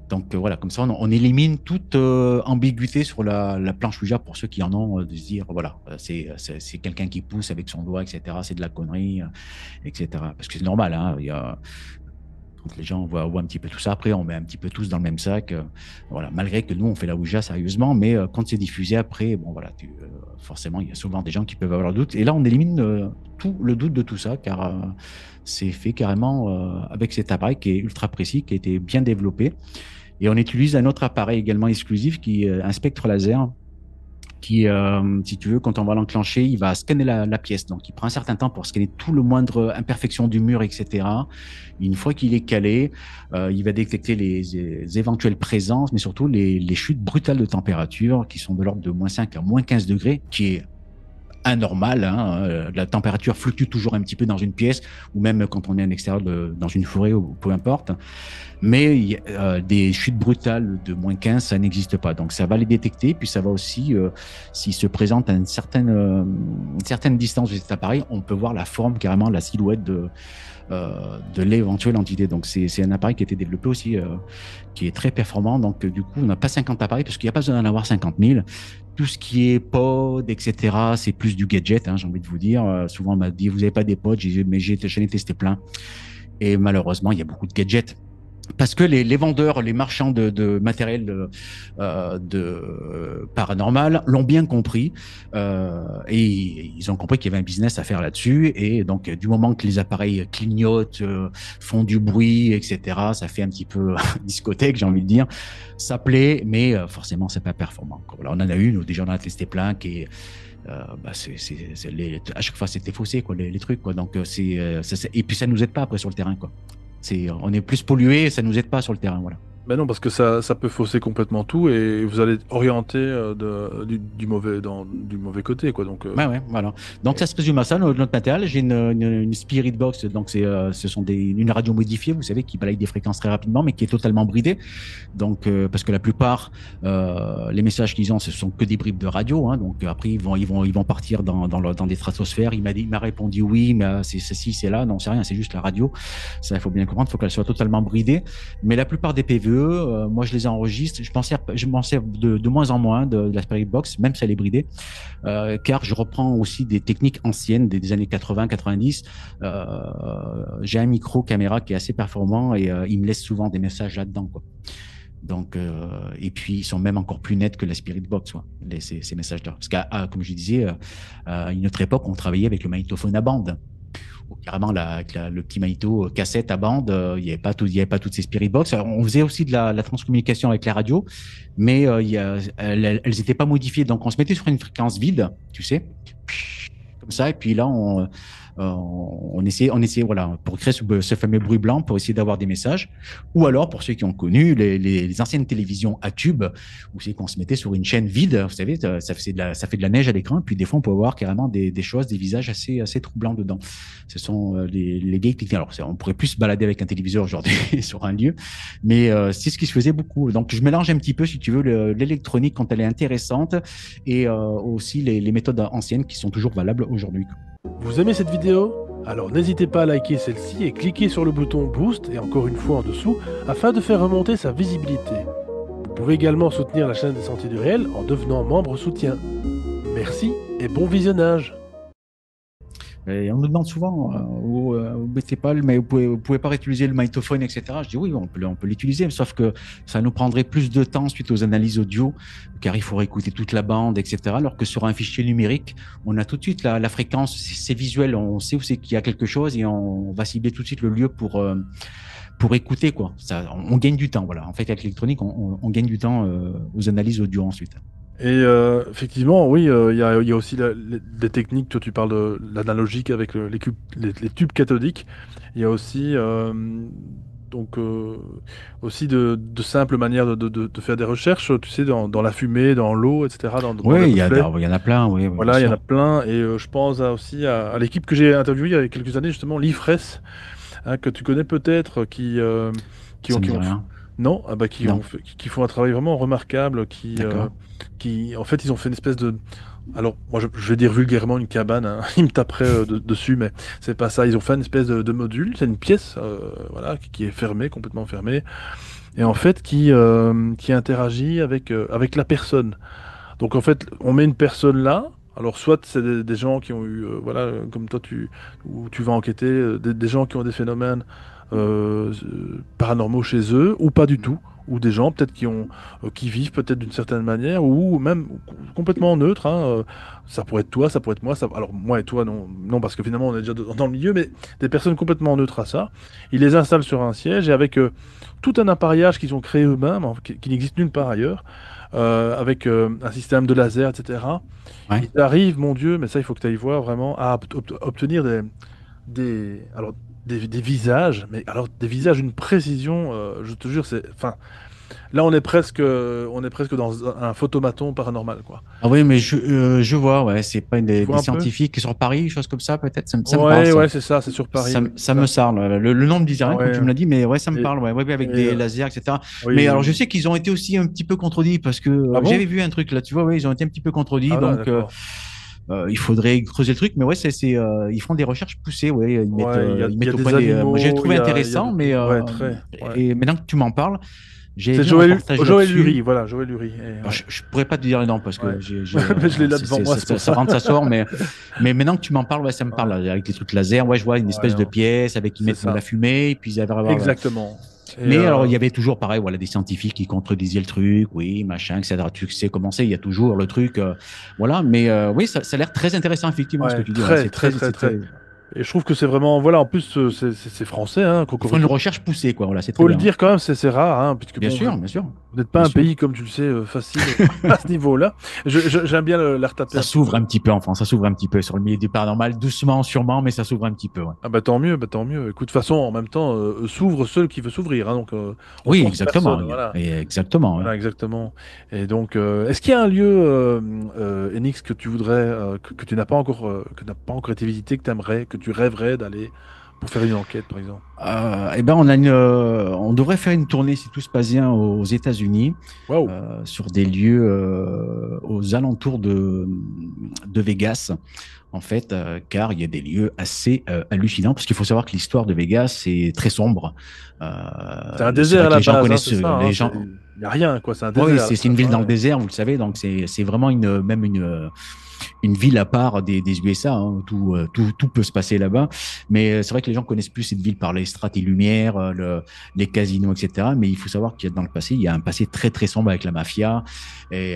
Donc voilà, comme ça, on élimine toute ambiguïté sur la planche Ouija pour ceux qui en ont, de se dire, voilà, c'est quelqu'un qui pousse avec son doigt, etc. C'est de la connerie, etc. Parce que c'est normal, hein, quand les gens voient un petit peu tout ça, après, on met un petit peu tous dans le même sac. Voilà, malgré que nous, on fait la Ouija sérieusement, mais quand c'est diffusé après, bon, voilà, forcément, il y a souvent des gens qui peuvent avoir le doute. Et là, on élimine tout le doute de tout ça, car c'est fait carrément avec cet appareil qui est ultra précis, qui a été bien développé. Et on utilise un autre appareil également exclusif qui est un spectre laser qui, si tu veux, quand on va l'enclencher, il va scanner la pièce. Donc, il prend un certain temps pour scanner tout le moindre imperfection du mur, etc. Une fois qu'il est calé, il va détecter les éventuelles présences, mais surtout les chutes brutales de température qui sont de l'ordre de -5 à -15 degrés, qui est anormal. Hein. La température fluctue toujours un petit peu dans une pièce, ou même quand on est en extérieur dans une forêt, ou peu importe. Mais des chutes brutales de -15, ça n'existe pas. Donc ça va les détecter, puis ça va aussi, s'il se présente à une certaine distance de cet appareil, on peut voir la forme, carrément la silhouette de l'éventuelle entité. Donc c'est un appareil qui a été développé aussi, qui est très performant. Donc du coup, on n'a pas 50 appareils, parce qu'il n'y a pas besoin d'en avoir 50 000. tout ce qui est pod, etc., c'est plus du gadget, hein, j'ai envie de vous dire. Souvent, on m'a dit, vous n'avez pas des pods? J'ai dit, mais j'en ai testé plein. Et malheureusement, il y a beaucoup de gadgets. Parce que les vendeurs, les marchands de matériel paranormal l'ont bien compris et ils ont compris qu'il y avait un business à faire là-dessus. Et donc, du moment que les appareils clignotent, font du bruit, etc., ça fait un petit peu discothèque, j'ai envie de dire. Ça plaît, mais forcément, c'est pas performant. Voilà, on en a une, déjà on en a testé plein qui est à chaque fois c'était faussé quoi, les trucs quoi. Donc et puis ça nous aide pas après sur le terrain quoi. On est plus pollué, ça nous aide pas sur le terrain, voilà. Ben non, parce que ça peut fausser complètement tout et vous allez orienter du mauvais côté, quoi. Donc, Ouais, voilà. Donc, ça se résume à ça, notre matériel. J'ai une Spirit Box, donc ce sont une radio modifiée, vous savez, qui balaye des fréquences très rapidement, mais qui est totalement bridée. Donc, parce que la plupart, les messages qu'ils ont, ce sont que des bribes de radio, hein. Donc, après, ils vont partir dans des stratosphères. Il m'a répondu oui, mais c'est ceci, c'est là. Non, c'est rien, c'est juste la radio. Ça, il faut bien comprendre, il faut qu'elle soit totalement bridée. Mais la plupart des PVE, moi, je les enregistre. Je m'en sers de moins en moins de la Spirit Box, même si elle est bridée, car je reprends aussi des techniques anciennes des années 80-90. J'ai un micro caméra qui est assez performant et il me laisse souvent des messages là-dedans, quoi. Donc, et puis ils sont même encore plus nets que la Spirit Box, quoi, ces messages-là. Parce que, comme je disais, à une autre époque, on travaillait avec le magnétophone à bande. Carrément le petit magnéto cassette à bande, il n'y avait pas toutes ces Spirit Box. Alors, on faisait aussi de la transcommunication avec la radio, mais elles n'étaient pas modifiées. Donc on se mettait sur une fréquence vide, tu sais, comme ça, et puis là on essayait voilà, pour créer ce fameux bruit blanc, pour essayer d'avoir des messages. Ou alors, pour ceux qui ont connu les anciennes télévisions à tube, où c'est qu'on se mettait sur une chaîne vide, vous savez, ça fait de la neige à l'écran, puis des fois on peut voir carrément des choses, des visages assez troublants dedans. Ce sont les vieilles techniques. Alors, on pourrait plus se balader avec un téléviseur aujourd'hui sur un lieu, mais c'est ce qui se faisait beaucoup. Donc, je mélange un petit peu, si tu veux, l'électronique quand elle est intéressante et aussi les méthodes anciennes qui sont toujours valables aujourd'hui. Vous aimez cette vidéo? Alors n'hésitez pas à liker celle-ci et cliquer sur le bouton Boost et encore une fois en dessous afin de faire remonter sa visibilité. Vous pouvez également soutenir la chaîne des Sentiers du Réel en devenant membre soutien. Merci et bon visionnage. Et on me demande souvent, vous mettez pas, mais vous pouvez pas réutiliser le magnétophone, etc. Je dis oui, on peut l'utiliser, sauf que ça nous prendrait plus de temps suite aux analyses audio, car il faudrait écouter toute la bande, etc. Alors que sur un fichier numérique, on a tout de suite la fréquence, c'est visuel, on sait où c'est qu'il y a quelque chose et on va cibler tout de suite le lieu pour écouter, quoi. Ça, on gagne du temps, voilà. En fait, avec l'électronique, on gagne du temps aux analyses audio ensuite. Et effectivement, oui, il y a aussi des techniques. Toi, tu parles de l'analogique avec les tubes cathodiques. Il y a aussi, aussi de simples manières de faire des recherches, tu sais, dans la fumée, dans l'eau, etc. Oui, il y en a plein, oui. Voilà, il y en a plein. Et je pense aussi à l'équipe que j'ai interviewée il y a quelques années, justement, l'IFRES, hein, que tu connais peut-être, qui ont rien. Non, qui font un travail vraiment remarquable, D'accord. en fait, ils ont fait une espèce de... Alors, moi, je vais dire vulgairement une cabane, hein. Ils me taperaient dessus, mais c'est pas ça. Ils ont fait une espèce de module, c'est une pièce, voilà, qui est fermée, complètement fermée, et en fait, qui interagit avec la personne. Donc, en fait, on met une personne là. Alors, soit c'est des gens qui ont eu, voilà, comme toi, où tu vas enquêter, des gens qui ont des phénomènes paranormaux chez eux, ou pas du tout, ou des gens peut-être qui vivent peut-être d'une certaine manière, ou même complètement neutres, hein, ça pourrait être toi, ça pourrait être moi. Alors moi et toi, non, parce que finalement on est déjà dans le milieu, mais des personnes complètement neutres à ça. Ils les installent sur un siège et avec tout un appareillage qu'ils ont créé eux-mêmes, hein, qui n'existe nulle part ailleurs, avec un système de laser, etc. Ouais. Ils arrivent, mon Dieu, mais ça il faut que tu ailles voir vraiment, à obtenir alors, des visages, mais alors des visages d'une précision, je te jure, là on est presque dans un photomaton paranormal, quoi. Ah oui, mais je vois, ouais, c'est pas Tu des vois un peu? scientifiques sur Paris, choses comme ça, peut-être. Ça me parle, Ouais, ça. ouais, c'est ça, c'est sur Paris. Oui, Ça c'est me ça. parle. Le nom me disait rien quand Ouais. tu me l'as dit, mais ouais, ça me Et, parle, ouais, ouais, avec et, des lasers, etc. oui, Mais oui, alors, je oui. sais qu'ils ont été aussi un petit peu contredits parce que Ah bon? j'avais vu un truc là, tu vois, ouais, ils ont été un petit peu contredits, Ah là, donc d'accord. il faudrait creuser le truc. Mais ouais, ils font des recherches poussées, ouais, Ouais, il y ils a mettent au des point des. Moi, j'ai animaux, trouvé il y a intéressant, de mais tout. Ouais, très. Ouais. et maintenant que tu m'en parles. J'ai C'est vu un reportage Joël là-dessus. Lurie, voilà, Joël Lurie. Alors, je pourrais pas te dire les noms parce Ouais. que Mais je l'ai là devant moi, c'est pour ça ça. rentre, ça sort, mais maintenant que tu m'en parles, ouais, ça me parle, Ouais. là, avec les trucs laser. Ouais, je vois une Ouais, espèce de non, pièce avec ils c'est mettent de la ça. fumée, et puis ils avaient Exactement. Et mais alors, il y avait toujours, pareil, voilà, des scientifiques qui contredisaient le truc, oui, machin, etc. Tu sais comment c'est, il y a toujours le truc, voilà. Mais oui, ça a l'air très intéressant, effectivement, ce que ouais, tu dis. Ouais, très, très, très, c'est très. très. Et je trouve que c'est vraiment, voilà, en plus, c'est français, hein, Ils font une Cocorico. recherche poussée, quoi. Voilà, c'est très Faut le bien. dire quand même, c'est rare, hein, puisque Bien bon, sûr, bien sûr, vous n'êtes pas bien un sûr. pays, comme tu le sais, facile à ce niveau-là. J'aime bien la retaper Ça un petit peu. s'ouvre un petit peu en France, ça s'ouvre un petit peu sur le milieu du paranormal, doucement, sûrement, mais ça s'ouvre un petit peu, ouais. Ah bah tant mieux, bah tant mieux. Écoute, de toute façon, en même temps, s'ouvre seul qui veut s'ouvrir, hein, donc on Oui, force exactement, personne, voilà. exactement, ouais. Voilà, exactement. Et donc, est-ce qu'il y a un lieu, Enix, que tu voudrais, que tu n'as pas encore, que n'a pas encore été visité, que tu aimerais, que tu rêverais d'aller pour faire une enquête, par exemple? Eh ben, on devrait faire une tournée si tout se passe bien aux États-Unis, Waouh! sur des lieux aux alentours de Vegas, en fait, car il y a des lieux assez hallucinants, parce qu'il faut savoir que l'histoire de Vegas est très sombre. C'est un C'est désert vrai à que la les gens base, hein, connaissent, c'est ça, hein, les gens. il n'y a rien, quoi, c'est un Oui, désert à la c'est une base, ville dans le ouais. désert, vous le savez, donc c'est vraiment une ville à part des USA, hein, où tout peut se passer là-bas. Mais c'est vrai que les gens connaissent plus cette ville par les strates et lumières, les casinos, etc. Mais il faut savoir qu'il y a dans le passé, il y a un passé très très sombre avec la mafia, et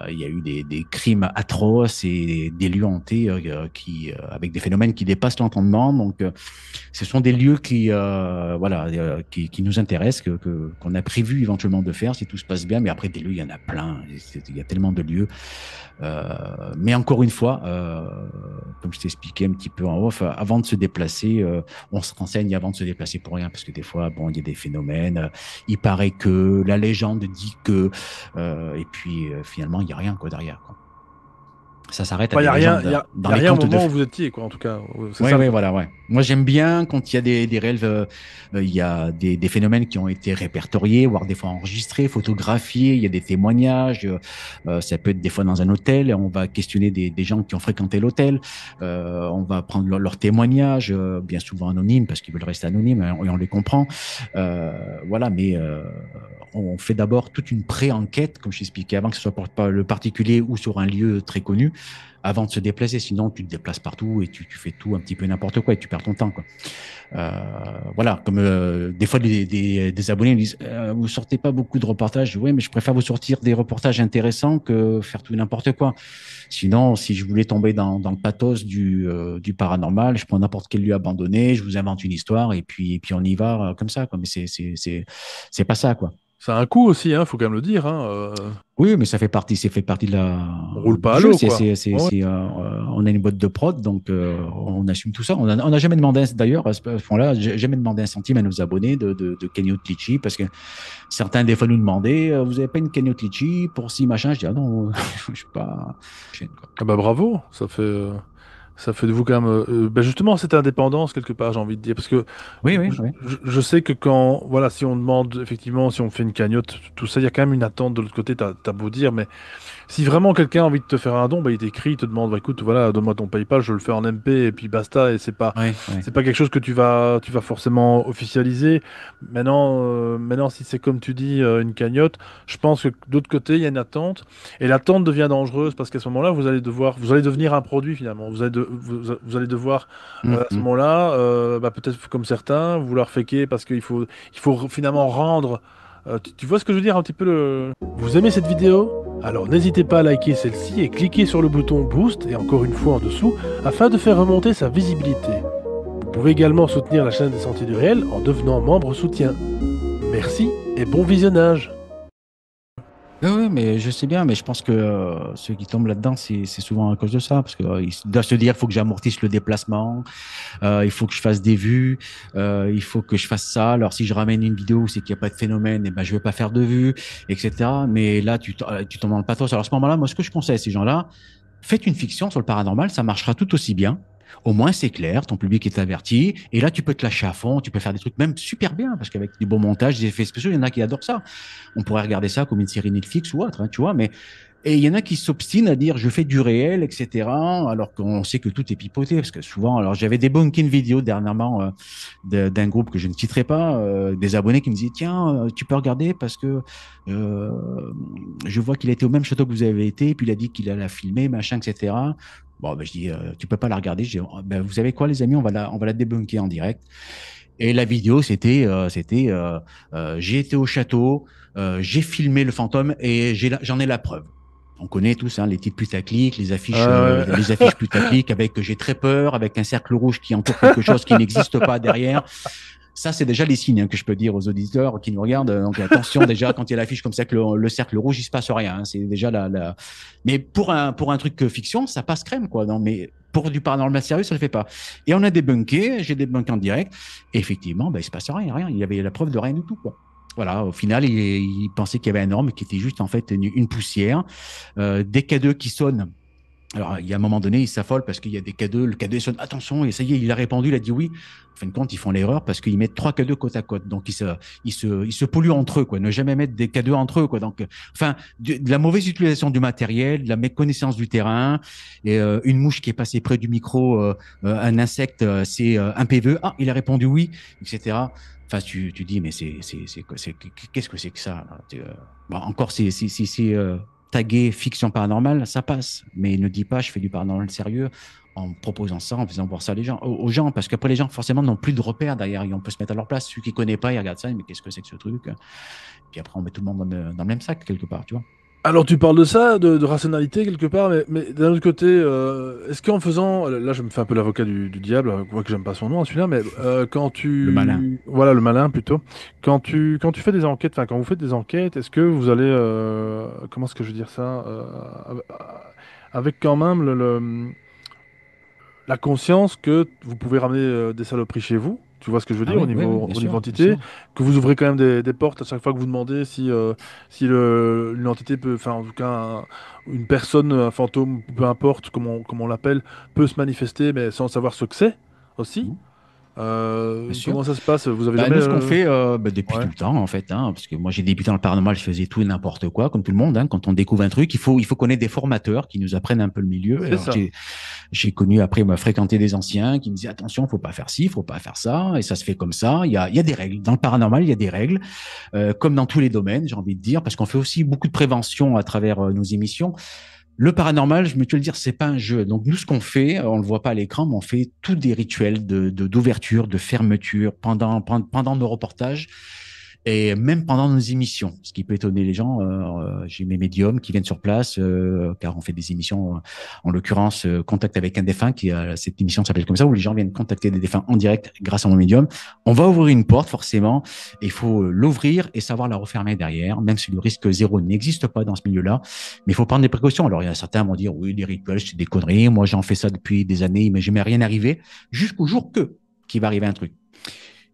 il y a eu des crimes atroces et des lieux hantés avec des phénomènes qui dépassent l'entendement. Donc, ce sont des lieux voilà, qui nous intéressent, qu'on a prévu éventuellement de faire si tout se passe bien. Mais après, des lieux, il y en a plein. Il y a tellement de lieux. Mais encore une fois, comme je t'ai expliqué un petit peu en off, avant de se déplacer, on se renseigne avant de se déplacer pour rien, parce que des fois, bon, il y a des phénomènes. Il paraît que la légende dit que, et puis finalement, il n'y a rien quoi derrière. Quoi. Ça s'arrête à Enfin, il n'y des a rien, légendes y dans a les rien au contes de. moment où vous étiez, quoi, en tout cas. Ouais, c'est Oui, ça le oui, truc. voilà, ouais. Moi, j'aime bien quand il y a des réels, il y a des phénomènes qui ont été répertoriés, voire des fois enregistrés, photographiés, il y a des témoignages, ça peut être des fois dans un hôtel, on va questionner des gens qui ont fréquenté l'hôtel, on va prendre leurs témoignages, bien souvent anonymes, parce qu'ils veulent rester anonymes, hein, et on les comprend. Voilà, mais on fait d'abord toute une pré-enquête, comme je t'expliquais avant, que ce soit pour le particulier ou sur un lieu très connu, avant de se déplacer. Sinon, tu te déplaces partout et tu fais tout un petit peu n'importe quoi et tu perds ton temps, quoi. Voilà, comme des fois des abonnés me disent vous sortez pas beaucoup de reportages. Oui, mais je préfère vous sortir des reportages intéressants que faire tout n'importe quoi. Sinon, si je voulais tomber dans le pathos du paranormal, je prends n'importe quel lieu abandonné, je vous invente une histoire et puis on y va comme ça, quoi. Mais c'est pas ça, quoi. C'est un coût aussi, hein, faut quand même le dire, hein. Oui, mais c'est fait partie On roule pas du à jeu. l'eau, quoi. Ouais. On a une boîte de prod, donc on assume tout ça. On n'a jamais demandé, d'ailleurs, à ce point-là, jamais demandé un centime à nos abonnés de cagnotte Litchi, parce que certains, des fois, nous demandaient, vous n'avez pas une cagnotte Litchi pour si machin? Je dis, ah non, je suis pas chaîne, quoi. Ah bah bravo, ça fait de vous quand même, bah justement cette indépendance quelque part, j'ai envie de dire, parce que Oui, oui, oui. je sais que quand, voilà, si on demande effectivement, si on fait une cagnotte, tout ça, il y a quand même une attente de l'autre côté. T'as beau dire, mais si vraiment quelqu'un a envie de te faire un don, bah, il t'écrit, il te demande, bah, écoute, voilà, donne-moi ton PayPal, je le fais en MP et puis basta. Et Oui, oui. c'est pas quelque chose que tu vas forcément officialiser. Maintenant, si c'est comme tu dis, une cagnotte, je pense que d'autre côté, il y a une attente et l'attente devient dangereuse parce qu'à ce moment-là, vous allez devenir un produit finalement. Vous allez devoir, Hum, à ce hum. moment-là, bah, peut-être comme certains, vouloir faker parce il faut finalement rendre. Tu vois ce que je veux dire un petit peu Vous aimez cette vidéo? Alors n'hésitez pas à liker celle-ci et cliquez sur le bouton Boost et encore une fois en dessous afin de faire remonter sa visibilité. Vous pouvez également soutenir la chaîne des Sentiers du Réel en devenant membre soutien. Merci et bon visionnage. Oui, oui, mais je sais bien, mais je pense que ceux qui tombent là-dedans, c'est souvent à cause de ça, parce que ils doivent se dire, il faut que j'amortisse le déplacement, il faut que je fasse des vues, il faut que je fasse ça. Alors si je ramène une vidéo, c'est qu'il n'y a pas de phénomène, et ben je vais pas faire de vues, etc. Mais là, tu tombes dans le pathos. Alors à ce moment-là, moi, ce que je conseille à ces gens-là, faites une fiction sur le paranormal, ça marchera tout aussi bien. Au moins, c'est clair, ton public est averti. Et là, tu peux te lâcher à fond, tu peux faire des trucs même super bien, parce qu'avec du bon montage, des effets spéciaux, il y en a qui adorent ça. On pourrait regarder ça comme une série Netflix ou autre, hein, tu vois, mais Et il y en a qui s'obstinent à dire je fais du réel, etc. Alors qu'on sait que tout est pipoté. Parce que souvent, alors j'avais débunké une vidéo dernièrement d'un groupe que je ne citerai pas, des abonnés qui me disaient tiens, tu peux regarder parce que euh, je vois qu'il a été au même château que vous avez été, puis il a dit qu'il allait la filmer, machin, etc. Bon, ben, je dis tu peux pas la regarder. Je dis oh, ben, vous savez quoi, les amis, on va la débunker en direct. Et la vidéo, j'ai été au château, j'ai filmé le fantôme et j'en ai la preuve. On connaît tous hein, les titres putaclic, Ouais. les affiches putaclic avec j'ai très peur, avec un cercle rouge qui entoure quelque chose qui n'existe pas derrière. Ça, c'est déjà les signes hein, que je peux dire aux auditeurs qui nous regardent. Donc attention déjà quand il y a l'affiche comme ça que le cercle rouge il se passe rien. Hein, c'est déjà la. Mais pour un truc fiction, ça passe crème quoi. Non, mais pour du paranormal sérieux, ça le fait pas. Et on a débunké, j'ai débunké en direct. Et effectivement, ben, il se passe rien. Il y avait la preuve de rien du tout quoi. Voilà, au final, il pensait qu'il y avait un orbe qui était juste en fait une poussière. Des K2 qui sonnent. Alors, il y a un moment donné, ils s'affolent parce qu'il y a des K2, le K2 sonne, attention, et ça y est, il a répondu, il a dit oui. En fin de compte, ils font l'erreur parce qu'ils mettent trois K2 côte à côte. Donc, ils se polluent entre eux, quoi. Ne jamais mettre des K2 entre eux, quoi. Donc, enfin, de la mauvaise utilisation du matériel, de la méconnaissance du terrain, et une mouche qui est passée près du micro, un insecte, c'est un PVE. Ah, il a répondu oui, etc. Enfin, tu dis, mais qu'est-ce que c'est que ça? Bon, encore, taguer fiction paranormale, ça passe. Mais ne dis pas, je fais du paranormal sérieux en proposant ça, en faisant voir ça aux gens. Parce qu'après, les gens, forcément, n'ont plus de repères derrière. Et on peut se mettre à leur place. Celui qui ne connaît pas, il regarde ça, mais qu'est-ce que c'est que ce truc? Puis après, on met tout le monde dans le même sac, quelque part, tu vois. Alors tu parles de ça, de rationalité quelque part, mais d'un autre côté, est-ce qu'en faisant, là je me fais un peu l'avocat du diable, quoique j'aime pas son nom celui-là, mais quand Le malin. tu, voilà le malin plutôt, quand tu fais des enquêtes, enfin quand vous faites des enquêtes, est-ce que vous allez, comment est-ce que je veux dire ça, avec quand même la conscience que vous pouvez ramener des saloperies chez vous, tu vois ce que je veux Ah dire oui, oui, oui, bien au niveau sûr, bien entité, sûr. que vous ouvrez quand même des portes à chaque fois que vous demandez si, une entité peut, enfin en tout cas une personne, un fantôme, peu importe comment on l'appelle, peut se manifester, mais sans savoir ce que c'est aussi. Mhm, bien sûr. Comment ça se passe? Vous avez Bah, jamais... nous, ce qu'on fait depuis Ouais, tout le temps, en fait, hein, parce que moi, j'ai débuté dans le paranormal, je faisais tout et n'importe quoi, comme tout le monde. Hein, quand on découvre un truc, il faut connaître des formateurs qui nous apprennent un peu le milieu. c'est Alors, ça. j'ai connu après, moi, fréquenté des anciens qui me disaient attention, faut pas faire ci, faut pas faire ça, et ça se fait comme ça. Il y a des règles. Dans le paranormal, il y a des règles, comme dans tous les domaines, j'ai envie de dire, parce qu'on fait aussi beaucoup de prévention à travers nos émissions. Le paranormal, je me peux le dire, c'est pas un jeu. Donc nous, ce qu'on fait, on le voit pas à l'écran, mais on fait tous des rituels d'ouverture, de fermeture pendant nos reportages et même pendant nos émissions, ce qui peut étonner les gens. J'ai mes médiums qui viennent sur place, car on fait des émissions, en l'occurrence, Contact avec un défunt, cette émission s'appelle comme ça, où les gens viennent contacter des défunts en direct grâce à mon médium. On va ouvrir une porte, forcément, et il faut l'ouvrir et savoir la refermer derrière, même si le risque zéro n'existe pas dans ce milieu-là. Mais il faut prendre des précautions. Alors, il y a certains vont dire, oui, les rituels, c'est des conneries. Moi, j'en fais ça depuis des années, mais jamais rien arrivé, jusqu'au jour qu'il va arriver un truc.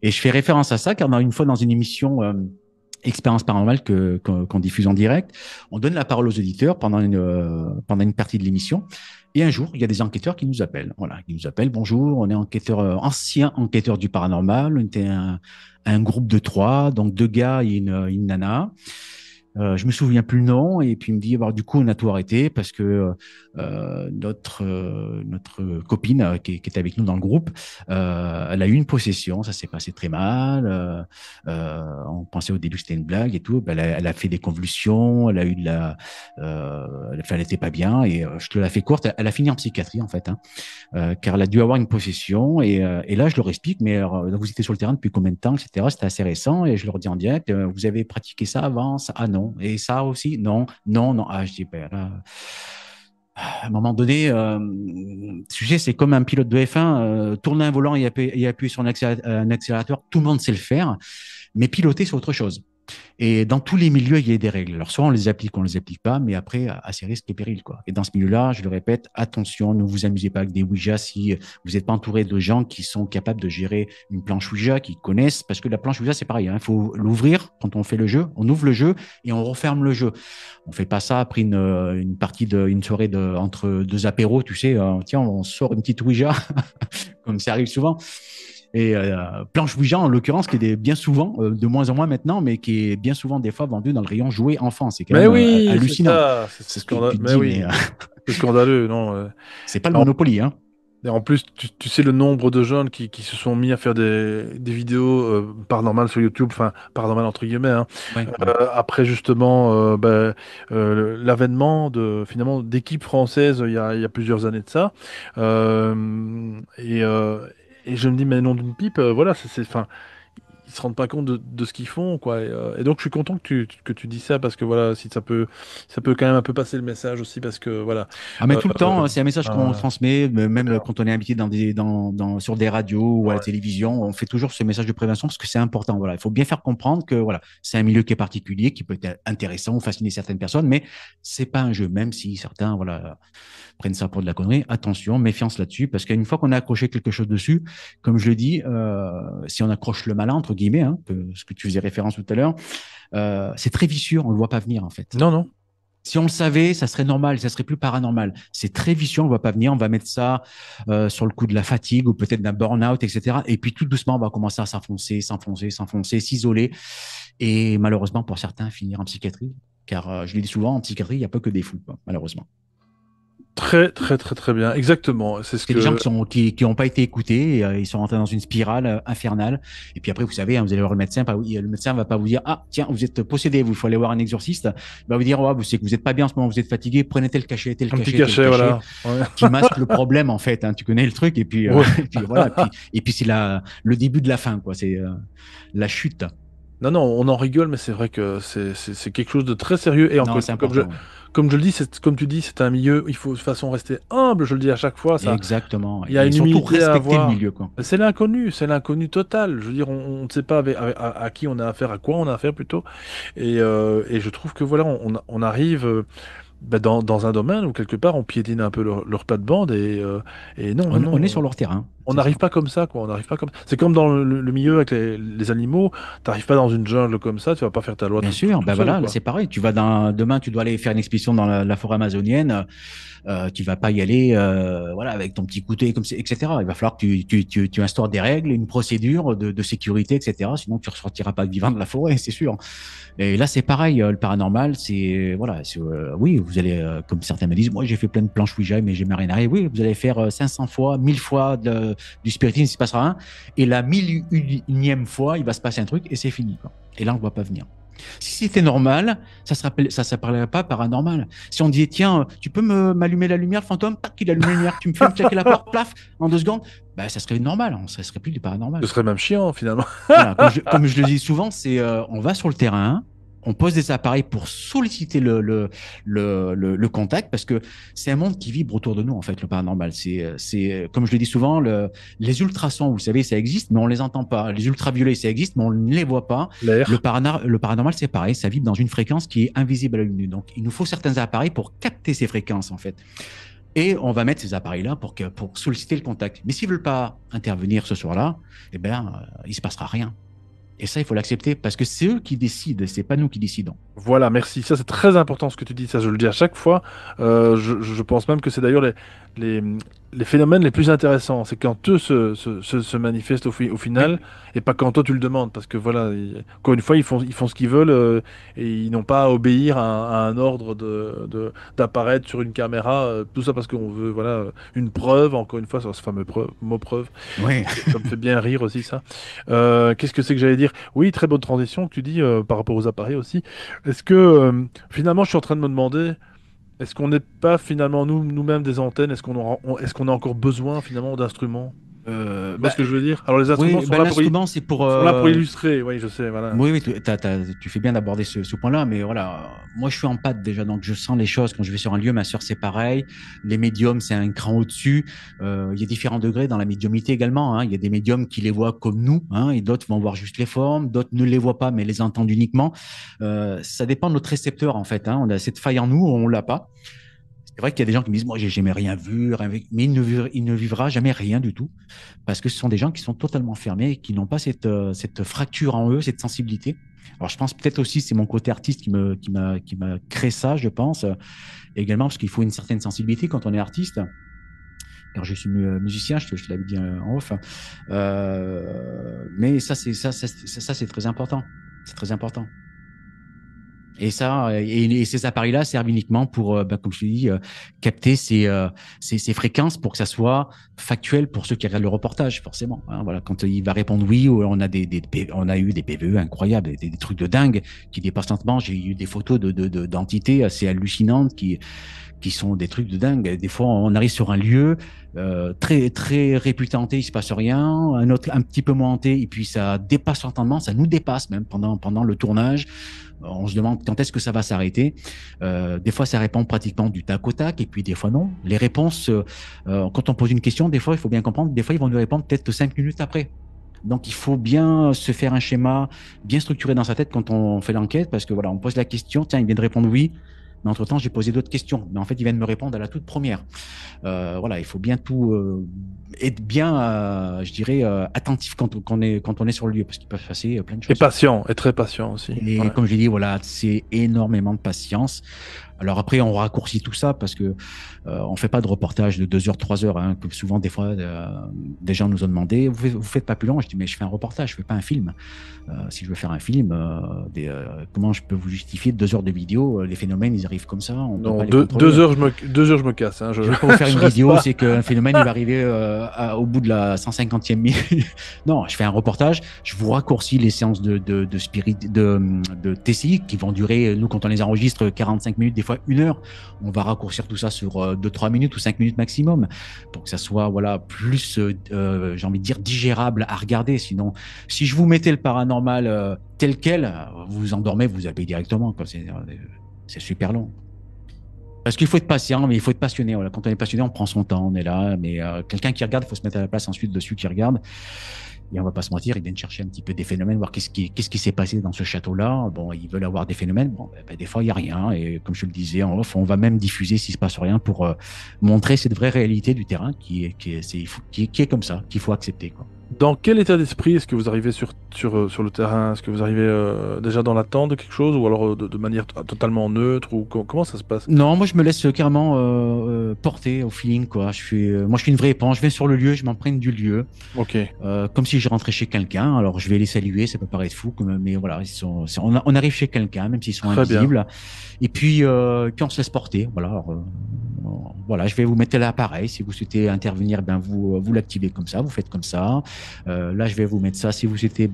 Et je fais référence à ça car une fois dans une émission Expérience paranormale qu'on diffuse en direct, on donne la parole aux auditeurs pendant une partie de l'émission. Et un jour, il y a des enquêteurs qui nous appellent. Voilà, qui nous appellent. Bonjour, on est ancien enquêteur du paranormal. On était un groupe de trois, donc deux gars et une nana. Je me souviens plus le nom et puis il me dit du coup on a tout arrêté parce que notre copine qui est avec nous dans le groupe, elle a eu une possession, ça s'est passé très mal. On pensait au début que c'était une blague et tout. Ben, elle a fait des convulsions, elle a eu de la, elle était pas bien et je te la fais courte. Elle a fini en psychiatrie en fait, hein, car elle a dû avoir une possession et là je leur explique mais alors, vous étiez sur le terrain depuis combien de temps, etc. C'était assez récent et je leur dis en direct, vous avez pratiqué ça avant, ça? Ah non. Et ça aussi? Non, non, non. Ah, je dis, ben là, à un moment donné, tu sais, c'est comme un pilote de F1, tourner un volant et appuyer sur un accélérateur, tout le monde sait le faire, mais piloter, c'est autre chose. Et dans tous les milieux, il y a des règles. Alors, soit on les applique, on les applique pas, mais après, à ses risques et périls, quoi. Et dans ce milieu-là, je le répète, attention, ne vous amusez pas avec des Ouija si vous n'êtes pas entouré de gens qui sont capables de gérer une planche Ouija, qui connaissent, parce que la planche Ouija, c'est pareil, hein, il faut l'ouvrir quand on fait le jeu, on ouvre le jeu et on referme le jeu. On fait pas ça après une partie une soirée entre deux apéros, tu sais, tiens, on sort une petite Ouija, comme ça arrive souvent. Et planche Ouija, en l'occurrence, qui est bien souvent, de moins en moins maintenant, mais qui est bien souvent des fois vendu dans le rayon jouets enfants. C'est quand Mais même oui, c'est hallucinant. ça, c'est C'est ce que scandaleux. tu te Mais dis, mais oui, c'est scandaleux, non. c'est pas le Monopoly, hein. Et en plus, tu sais le nombre de jeunes qui se sont mis à faire des vidéos paranormales sur YouTube, enfin paranormales entre guillemets, hein, Ouais, ouais. après justement l'avènement de finalement d'équipes françaises il y a plusieurs années de ça. Et, et je me dis mais nom d'une pipe, voilà, enfin ils se rendent pas compte de ce qu'ils font, quoi. Et donc, je suis content que tu dis ça parce que voilà, si ça peut quand même un peu passer le message aussi parce que voilà. Ah, mais Euh, tout le temps, hein, c'est un message qu'on euh, transmet, même Super. quand on est invité sur des radios ou à la Ouais. télévision, on fait toujours ce message de prévention parce que c'est important. Voilà, il faut bien faire comprendre que voilà, c'est un milieu qui est particulier, qui peut être intéressant ou fasciner certaines personnes, mais c'est pas un jeu, même si certains voilà prennent ça pour de la connerie. Attention, méfiance là-dessus, parce qu'une fois qu'on a accroché quelque chose dessus, comme je le dis, si on accroche le malin entre guillemets, hein, ce que tu faisais référence tout à l'heure, c'est très vicieux, on le voit pas venir en fait. Non, non. Si on le savait, ça serait normal, ça serait plus paranormal. C'est très vicieux, on ne va pas venir, on va mettre ça sur le coup de la fatigue ou peut-être d'un burn-out, etc. Et puis tout doucement, on va commencer à s'enfoncer, s'isoler et malheureusement pour certains finir en psychiatrie. Car je le dis souvent, en psychiatrie, il n'y a pas que des fous, quoi, malheureusement. Très, très, très, très bien. Exactement. C'est ce C'est des gens que. qui ont pas été écoutés, ils sont rentrés dans une spirale infernale. Et puis après, vous savez, hein, vous allez voir le médecin, le médecin va pas vous dire, ah, tiens, vous êtes possédé, il faut aller voir un exorciste. Il va vous dire, ouais, c'est que vous n'êtes pas bien en ce moment, vous êtes fatigué, prenez Un petit cachet, tel cachet, voilà. Ouais. qui masque le problème, en fait, hein. Tu connais le truc. Et puis, Ouais. et puis voilà. Et puis c'est le début de la fin, quoi. C'est la chute. Non, non, on en rigole, mais c'est vrai que c'est quelque chose de très sérieux. Et encore Non, une c'est fois, important. Ouais. comme je le dis, comme tu dis, c'est un milieu, il faut de toute façon rester humble, je le dis à chaque fois, ça. Exactement. Il y a Et une surtout, humilité à respecter le avoir. milieu, quoi. C'est l'inconnu total. Je veux dire, on ne sait pas à qui on a affaire, à quoi on a affaire plutôt. Et je trouve que voilà, on arrive dans un domaine où quelque part on piétine un peu leur plate-bande et non, non, On est non. sur leur terrain, On c'est n'arrive ça. pas comme ça, quoi. On n'arrive pas comme. C'est comme dans le milieu avec les animaux. T'arrives pas dans une jungle comme ça. Tu vas pas faire ta loi Bien sûr, tout ben seul, voilà, là quoi. c'est pareil. Demain, tu dois aller faire une expédition dans la forêt amazonienne. Tu vas pas y aller, voilà, avec ton petit couteau, etc. Il va falloir que tu instaures des règles, une procédure de sécurité, etc. Sinon, tu ressortiras pas vivant de la forêt, c'est sûr. Et là, c'est pareil. Le paranormal, voilà, oui, vous allez, comme certains me disent, moi, j'ai fait plein de planches Ouija, mais j'ai rien arrivé. Oui, vous allez faire 500 fois, 1000 fois du spiritisme, il se passera rien. Et la 1001e fois, il va se passer un truc et c'est fini, quoi. Et là, on ne voit pas venir. Si c'était normal, ça s'appellerait pas paranormal. Si on disait, tiens, tu peux m'allumer la lumière, fantôme, tac, il allume la lumière, tu me fais claquer la porte, plaf, en 2 secondes, bah, ça serait normal, ça serait plus du Ce paranormal. serait même chiant finalement. Voilà, comme je le dis souvent, on va sur le terrain, on pose des appareils pour solliciter le contact parce que c'est un monde qui vibre autour de nous, en fait, le paranormal. Comme je le dis souvent, les ultrasons, vous savez, ça existe, mais on les entend pas. Les ultraviolets, ça existe, mais on ne les voit pas. L'air. Le paranormal, c'est pareil, ça vibre dans une fréquence qui est invisible à l'œil nu. Donc, il nous faut certains appareils pour capter ces fréquences, en fait. Et on va mettre ces appareils-là pour solliciter le contact. Mais s'ils ne veulent pas intervenir ce soir-là, eh ben, il ne se passera rien. Et ça, il faut l'accepter parce que c'est eux qui décident, c'est pas nous qui décidons. Voilà, merci. Ça, c'est très important ce que tu dis. Ça, je le dis à chaque fois. Je pense même que c'est d'ailleurs les, les phénomènes les plus intéressants. C'est quand eux se manifestent au Oui, final et pas quand toi tu le demandes. Parce que voilà, encore une fois, ils font ce qu'ils veulent et ils n'ont pas à obéir à un ordre d'apparaître sur une caméra. Tout ça parce qu'on veut voilà, une preuve, encore une fois, sur ce fameux mot preuve. oui. Ça me fait bien rire aussi, ça. Qu'est-ce que c'est que j'allais dire? Oui, très bonne transition que tu dis par rapport aux appareils aussi. Est-ce que finalement, je suis en train de me demander, est-ce qu'on n'est pas finalement nous-mêmes des antennes? Est-ce qu'on a encore besoin finalement d'instruments? Tu vois Bah, ce que je veux dire? Alors les instruments oui, bah, l'instrument, c'est pour. sont là pour illustrer. Oui, je sais, voilà. Oui, oui, tu fais bien d'aborder ce point-là, mais voilà, moi je suis en pâte déjà, donc je sens les choses quand je vais sur un lieu. Ma sœur, c'est pareil. Les médiums, c'est un cran au-dessus. Il y a différents degrés dans la médiumnité également, hein. Il y a des médiums qui les voient comme nous, hein, et d'autres vont voir juste les formes, d'autres ne les voient pas, mais les entendent uniquement. Ça dépend de notre récepteur en fait, hein. On a cette faille en nous, on l'a pas. C'est vrai qu'il y a des gens qui me disent, moi, j'ai jamais rien vu, mais il ne vivra jamais rien du tout, parce que ce sont des gens qui sont totalement fermés et qui n'ont pas cette fracture en eux, cette sensibilité. Alors, je pense peut-être aussi, c'est mon côté artiste qui m'a créé ça, je pense, également, parce qu'il faut une certaine sensibilité quand on est artiste. car je suis musicien, je te l'avais dit en off. Mais c'est très important. C'est très important. Et ces appareils-là servent uniquement pour, comme je te dis, capter ces fréquences pour que ça soit factuel pour ceux qui regardent le reportage, forcément. Hein, voilà, quand il va répondre oui, on a on a eu des PVE incroyables, des trucs de dingue qui dépassent lentement. J'ai eu des photos d'entités assez hallucinantes qui sont des trucs de dingue. Des fois, on arrive sur un lieu très très réputé hanté, il se passe rien, un autre un petit peu moins hanté, et puis ça dépasse l'entendement, ça nous dépasse même pendant le tournage. On se demande quand est-ce que ça va s'arrêter. Des fois, ça répond pratiquement du tac au tac, et puis des fois non. Les réponses, quand on pose une question, des fois, il faut bien comprendre, des fois, ils vont nous répondre peut-être 5 minutes après. Donc, il faut bien se faire un schéma bien structuré dans sa tête quand on fait l'enquête, parce que voilà, on pose la question, tiens, il vient de répondre oui. Mais entre-temps, j'ai posé d'autres questions. Mais en fait, ils viennent me répondre à la toute première. Voilà, il faut bien tout être bien, je dirais, attentif quand on est sur le lieu, parce qu'il peut se passer plein de choses. Et patient, et très patient aussi. Et Ouais. comme je l'ai dit, voilà, c'est énormément de patience. Alors après, on raccourcit tout ça parce que on fait pas de reportage de 2 heures, 3 heures. Hein, que souvent, des fois, des gens nous ont demandé, vous faites pas plus long. Je dis, mais je fais un reportage, je fais pas un film. Si je veux faire un film, comment je peux vous justifier 2 heures de vidéo? Les phénomènes, ils arrivent comme ça. On peut Non, pas les contrôler. 2 heures, 2 heures, je me casse. Hein, Je vais pas vous faire une reste vidéo, pas. c'est qu'un phénomène, il va arriver au bout de la 150e minute. Non, je fais un reportage, je vous raccourcis les séances de TCI qui vont durer, nous, quand on les enregistre, 45 minutes, des fois 1 heure. On va raccourcir tout ça sur 2-3 minutes ou 5 minutes maximum pour que ça soit, voilà, plus, j'ai envie de dire, digérable à regarder. Sinon, si je vous mettais le paranormal tel quel, vous vous endormez, vous zappez directement, quoi. C'est super long. Parce qu'il faut être patient, mais il faut être passionné. Voilà. Quand on est passionné, on prend son temps, on est là. Mais quelqu'un qui regarde, il faut se mettre à la place ensuite de celui qui regarde. Et on va pas se mentir, ils viennent chercher un petit peu des phénomènes, voir qu'est-ce qui s'est passé dans ce château-là. Bon, ils veulent avoir des phénomènes. Bon, des fois, il y a rien. Et comme je le disais en off, on va même diffuser s'il se passe rien pour montrer cette vraie réalité du terrain qui est comme ça, qu'il faut accepter, quoi. Dans quel état d'esprit est-ce que vous arrivez sur le terrain? Est-ce que vous arrivez déjà dans l'attente de quelque chose ou alors de manière totalement neutre ou comment ça se passe? Non, moi je me laisse carrément porter au feeling, quoi. Moi je suis une vraie éponge. Je vais sur le lieu, je m'imprègne du lieu, Ok. comme si je rentrais chez quelqu'un. Alors je vais les saluer, ça peut paraître fou, mais voilà, on arrive chez quelqu'un, même s'ils sont Très bien. invisibles. Et puis on se laisse porter. Voilà. Alors, voilà, je vais vous mettre l'appareil. Si vous souhaitez intervenir, ben vous l'activez comme ça, vous faites comme ça. Là, je vais vous mettre ça. Si vous souhaitez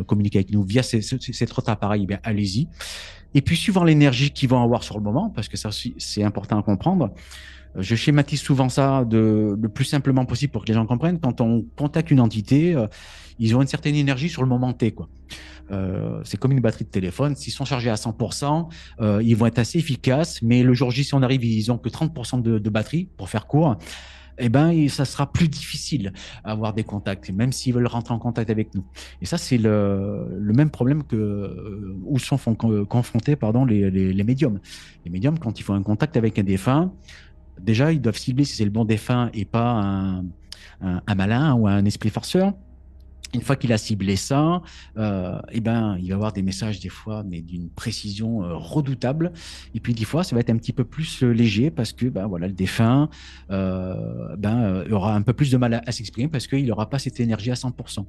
communiquer avec nous via cet autre appareil, ben allez-y. Et puis, suivant l'énergie qu'ils vont avoir sur le moment, parce que ça aussi, c'est important à comprendre, je schématise souvent ça le plus simplement possible pour que les gens comprennent. Quand on contacte une entité, ils ont une certaine énergie sur le moment T, quoi. C'est comme une batterie de téléphone. S'ils sont chargés à 100%, ils vont être assez efficaces. Mais le jour J, si on arrive, ils ont que 30% de batterie, pour faire court. Eh ben, ça sera plus difficile à avoir des contacts, même s'ils veulent rentrer en contact avec nous. Et ça, c'est le même problème où sont confrontés, pardon, les médiums. Les médiums, quand ils font un contact avec un défunt, déjà, ils doivent cibler si c'est le bon défunt et pas un malin ou un esprit farceur. Une fois qu'il a ciblé ça, il va avoir des messages des fois, mais d'une précision redoutable. Et puis des fois, ça va être un petit peu plus léger parce que voilà, le défunt aura un peu plus de mal à s'exprimer parce qu'il n'aura pas cette énergie à 100%.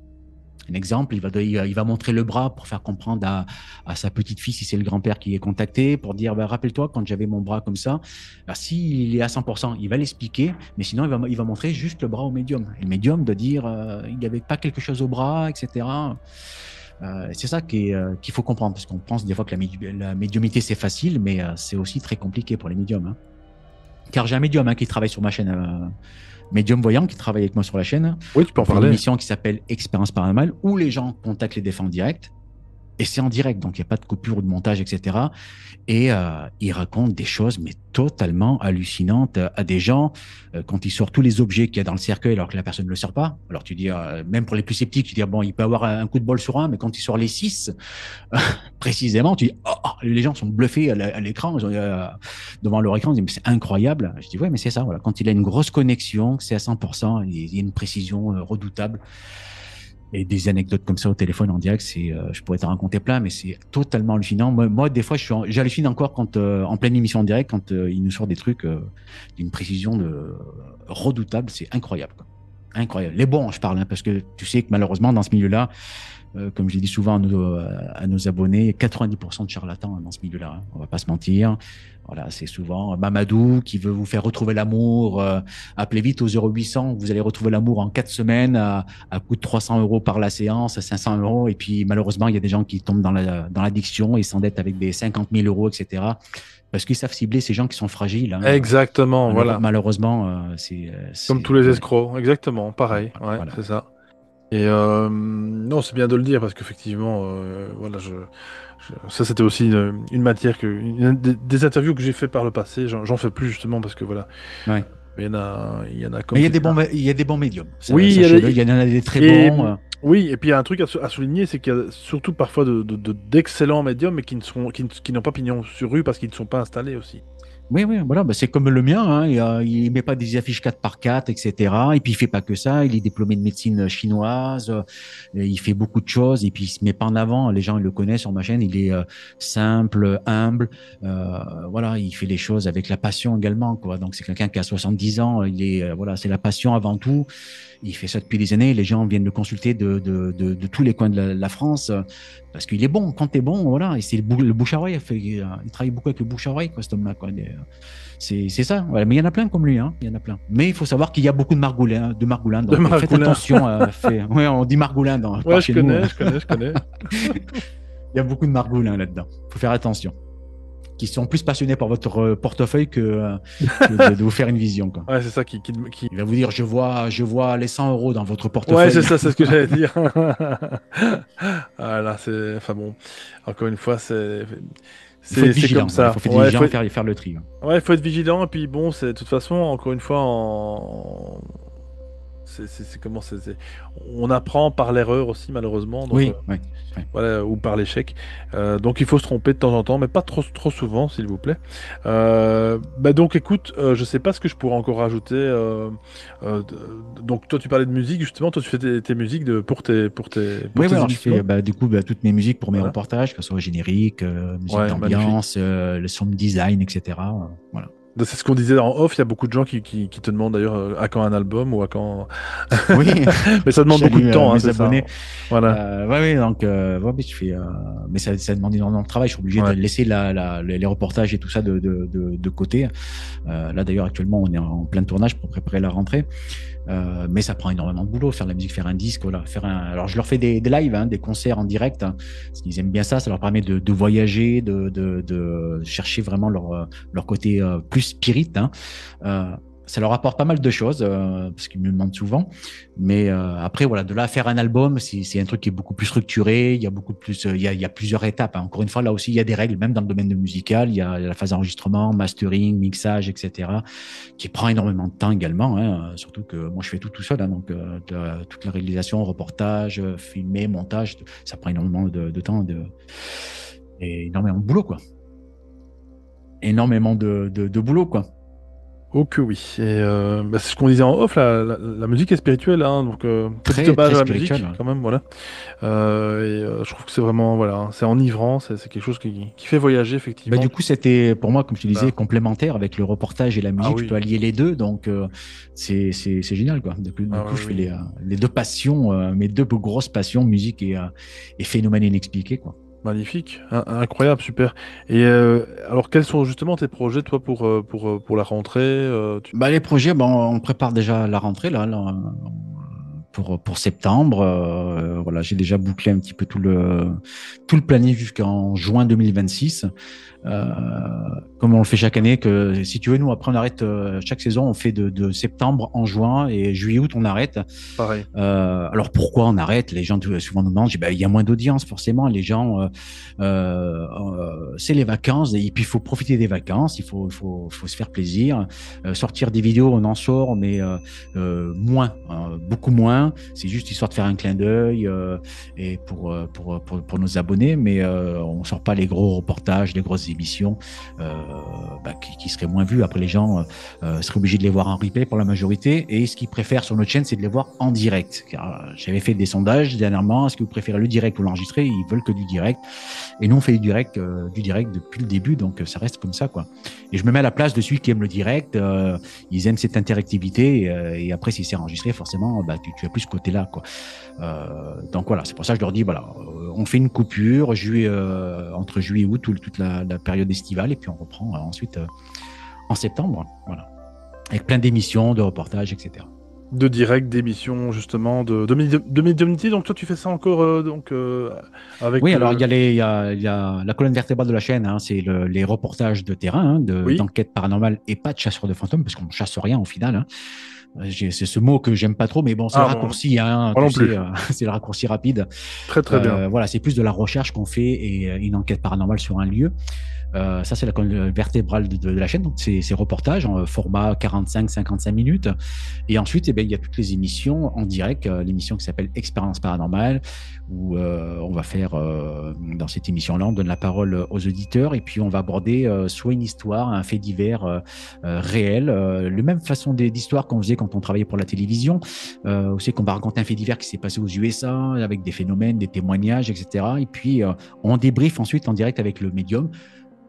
Un exemple, il va montrer le bras pour faire comprendre à sa petite fille, si c'est le grand-père qui est contacté, pour dire rappelle-toi quand j'avais mon bras comme ça. Alors, s'il est à 100%, il va l'expliquer, mais sinon il va montrer juste le bras au médium. Et le médium doit dire il n'y avait pas quelque chose au bras, etc. C'est ça qu'il faut comprendre, parce qu'on pense des fois que la médiumnité c'est facile, mais c'est aussi très compliqué pour les médiums. Hein. Car j'ai un médium qui travaille sur ma chaîne. Médium voyant qui travaille avec moi sur la chaîne. Oui, tu peux en parler. Une émission qui s'appelle Expérience Paranormale où les gens contactent les défunts en direct. Et c'est en direct, donc il n'y a pas de coupure ou de montage, etc. Et ils racontent des choses, mais totalement hallucinantes à des gens. Quand ils sortent tous les objets qu'il y a dans le cercueil alors que la personne ne le sort pas. Alors tu dis, même pour les plus sceptiques, tu dis, bon, il peut avoir un coup de bol sur un, mais quand il sort les 6, précisément, tu dis, les gens sont bluffés à l'écran, devant leur écran, ils disent, mais c'est incroyable. Je dis, ouais, mais c'est ça, voilà. Quand il a une grosse connexion, c'est à 100%, il y a une précision redoutable. Et des anecdotes comme ça au téléphone en direct, je pourrais t'en raconter plein, mais c'est totalement hallucinant. Moi, des fois, j'hallucine encore quand, en pleine émission en direct, quand il nous sort des trucs d'une précision redoutable. C'est incroyable, quoi. Incroyable. Les bons, je parle, hein, parce que tu sais que malheureusement, dans ce milieu-là, comme je l'ai dit souvent à nos abonnés, 90% de charlatans dans ce milieu-là, hein, on va pas se mentir. Voilà, c'est souvent Mamadou qui veut vous faire retrouver l'amour. Appelez vite au 0800, vous allez retrouver l'amour en 4 semaines à coût de 300 € par la séance, à 500 €. Et puis malheureusement, il y a des gens qui tombent dans l'addiction et s'endettent avec des 50 000 €, etc. Parce qu'ils savent cibler ces gens qui sont fragiles. Hein. Exactement, voilà. Malheureusement, comme tous les escrocs, exactement, pareil, ouais, voilà. c'est ça. Et non, c'est bien de le dire parce qu'effectivement, voilà, ça c'était aussi une matière des interviews que j'ai fait par le passé. J'en fais plus justement parce que voilà, Ouais. il y en a comme. Mais il y a des bons médiums. Oui, il y en a des très bons. Oui, et puis il y a un truc à souligner, c'est qu'il y a surtout parfois d'excellents médiums, mais qui n'ont pas pignon sur rue parce qu'ils ne sont pas installés aussi. Oui, voilà, c'est comme le mien, hein. Il met pas des affiches 4x4, etc. Et puis il fait pas que ça, il est diplômé de médecine chinoise, il fait beaucoup de choses, et puis il se met pas en avant. Les gens ils le connaissent sur ma chaîne, il est simple, humble, voilà, il fait les choses avec la passion également, quoi. Donc c'est quelqu'un qui a 70 ans, voilà, c'est la passion avant tout. Il fait ça depuis des années. Les gens viennent le consulter de tous les coins de la France parce qu'il est bon. Quand t'es bon, voilà. Et c'est le bouche à oreille. Il travaille beaucoup avec le bouche à oreille, quoi, cet homme-là, quoi. C'est ça. Voilà. Mais il y en a plein comme lui, hein. Il y en a plein. Mais il faut savoir qu'il y a beaucoup de margoulins. Donc faites attention. Ouais, on dit margoulin je connais. Il y a beaucoup de margoulins là-dedans. Il faut faire attention. Qui sont plus passionnés par votre portefeuille que de vous faire une vision, quoi. Ouais, c'est ça qui... Il va vous dire, je vois les 100 € dans votre portefeuille. Ouais, c'est ça, c'est ce que j'allais dire. Voilà, enfin bon, encore une fois, c'est comme ça. Il faut être vigilant, faire le tri. Ouais, il faut être vigilant, et puis bon, c'est de toute façon, encore une fois, on apprend par l'erreur aussi, malheureusement. Donc, oui. Voilà, ou par l'échec. Donc il faut se tromper de temps en temps, mais pas trop souvent, s'il vous plaît. Donc écoute, je sais pas ce que je pourrais encore rajouter. Donc toi tu parlais de musique, justement, toi tu fais tes musiques pour tes alors je émissions. fais du coup toutes mes musiques pour mes reportages, que ce soit générique, musique d'ambiance, le sound design, etc. Voilà. C'est ce qu'on disait en off, il y a beaucoup de gens qui te demandent d'ailleurs à quand un album ou à quand. Oui, mais ça demande beaucoup de temps, mes abonnés. Ça. Voilà. Donc je fais, mais ça demande énormément de travail. Je suis obligé de laisser les reportages et tout ça de côté. Là d'ailleurs actuellement on est en plein tournage pour préparer la rentrée. Mais ça prend énormément de boulot, faire de la musique, faire un disque, voilà, alors je leur fais des lives, hein, des concerts en direct, hein, parce qu'ils aiment bien ça leur permet de voyager, de chercher vraiment leur côté plus spirit, hein. Ça leur apporte pas mal de choses, parce qu'ils me le demandent souvent. Mais après, voilà, de là à faire un album, c'est un truc qui est beaucoup plus structuré. Il y a beaucoup plus, il y a plusieurs étapes, hein. Encore une fois, là aussi, il y a des règles, même dans le domaine musical. Il y a la phase d'enregistrement, mastering, mixage, etc., qui prend énormément de temps également. Hein. Surtout que moi, je fais tout seul, hein, donc toute la réalisation, reportage, filmer, montage, ça prend énormément de temps et énormément de boulot, quoi. Énormément de boulot, quoi. Oh que oui. Et c'est ce qu'on disait en off, la musique est spirituelle, hein, donc petite base de la musique quand même, voilà. Je trouve que c'est vraiment, voilà, c'est enivrant, c'est quelque chose qui fait voyager effectivement. Du coup, c'était pour moi, comme je te disais, complémentaire avec le reportage et la musique. Je peux allier les deux, donc c'est génial, quoi. Du coup, je fais les deux passions, mes deux grosses passions, musique et phénomène inexpliqué, quoi. Magnifique, incroyable, super. Et alors, quels sont justement tes projets, toi, pour la rentrée Les projets, on prépare déjà la rentrée, là pour septembre. Voilà, j'ai déjà bouclé un petit peu tout le planning jusqu'en juin 2026. Comme on le fait chaque année, que si tu veux, nous après on arrête chaque saison, on fait de septembre en juin et juillet-août on arrête. Pareil. Alors pourquoi on arrête? Les gens souvent nous demandent, il y a moins d'audience forcément. Les gens, c'est les vacances et puis il faut profiter des vacances, il faut se faire plaisir. Sortir des vidéos, on en sort, mais moins, beaucoup moins. rien. C'est juste histoire de faire un clin d'œil et pour nos abonnés, mais on sort pas les gros reportages, les grosses émissions qui seraient moins vues. Après, les gens seraient obligés de les voir en replay pour la majorité. Et ce qu'ils préfèrent sur notre chaîne, c'est de les voir en direct. Car j'avais fait des sondages dernièrement. Est-ce que vous préférez le direct ou l'enregistré? Ils veulent que du direct. Et nous, on fait du direct depuis le début, donc ça reste comme ça, quoi. Et je me mets à la place de celui qui aime le direct. Ils aiment cette interactivité. Et après, si c'est enregistré, forcément, tu as plus ce côté-là, quoi. Donc voilà, c'est pour ça que je leur dis, voilà, on fait une coupure entre juillet et août, toute la période estivale, et puis on reprend ensuite en septembre, voilà, avec plein d'émissions, de reportages, etc. De direct, d'émissions, justement, de médiumnité. Donc toi, tu fais ça encore avec... Oui, alors il y a la colonne vertébrale de la chaîne, hein, c'est les reportages de terrain, d'enquête paranormale et pas de chasseurs de fantômes, parce qu'on ne chasse rien au final, hein. C'est ce mot que j'aime pas trop, mais bon, c'est le raccourci, hein, tu sais, c'est le raccourci rapide. Très, très bien. Voilà, c'est plus de la recherche qu'on fait et une enquête paranormale sur un lieu. Ça, c'est la colonne vertébrale de la chaîne. Donc, c'est reportages en format 45-55 minutes. Et ensuite, il y a toutes les émissions en direct. L'émission qui s'appelle Expérience paranormale, où on va faire, dans cette émission-là, on donne la parole aux auditeurs et puis on va aborder soit une histoire, un fait divers réel, la même façon d'histoire qu'on faisait quand on travaillait pour la télévision. Aussi qu'on va raconter un fait divers qui s'est passé aux USA avec des phénomènes, des témoignages, etc. Et puis, on débriefe ensuite en direct avec le médium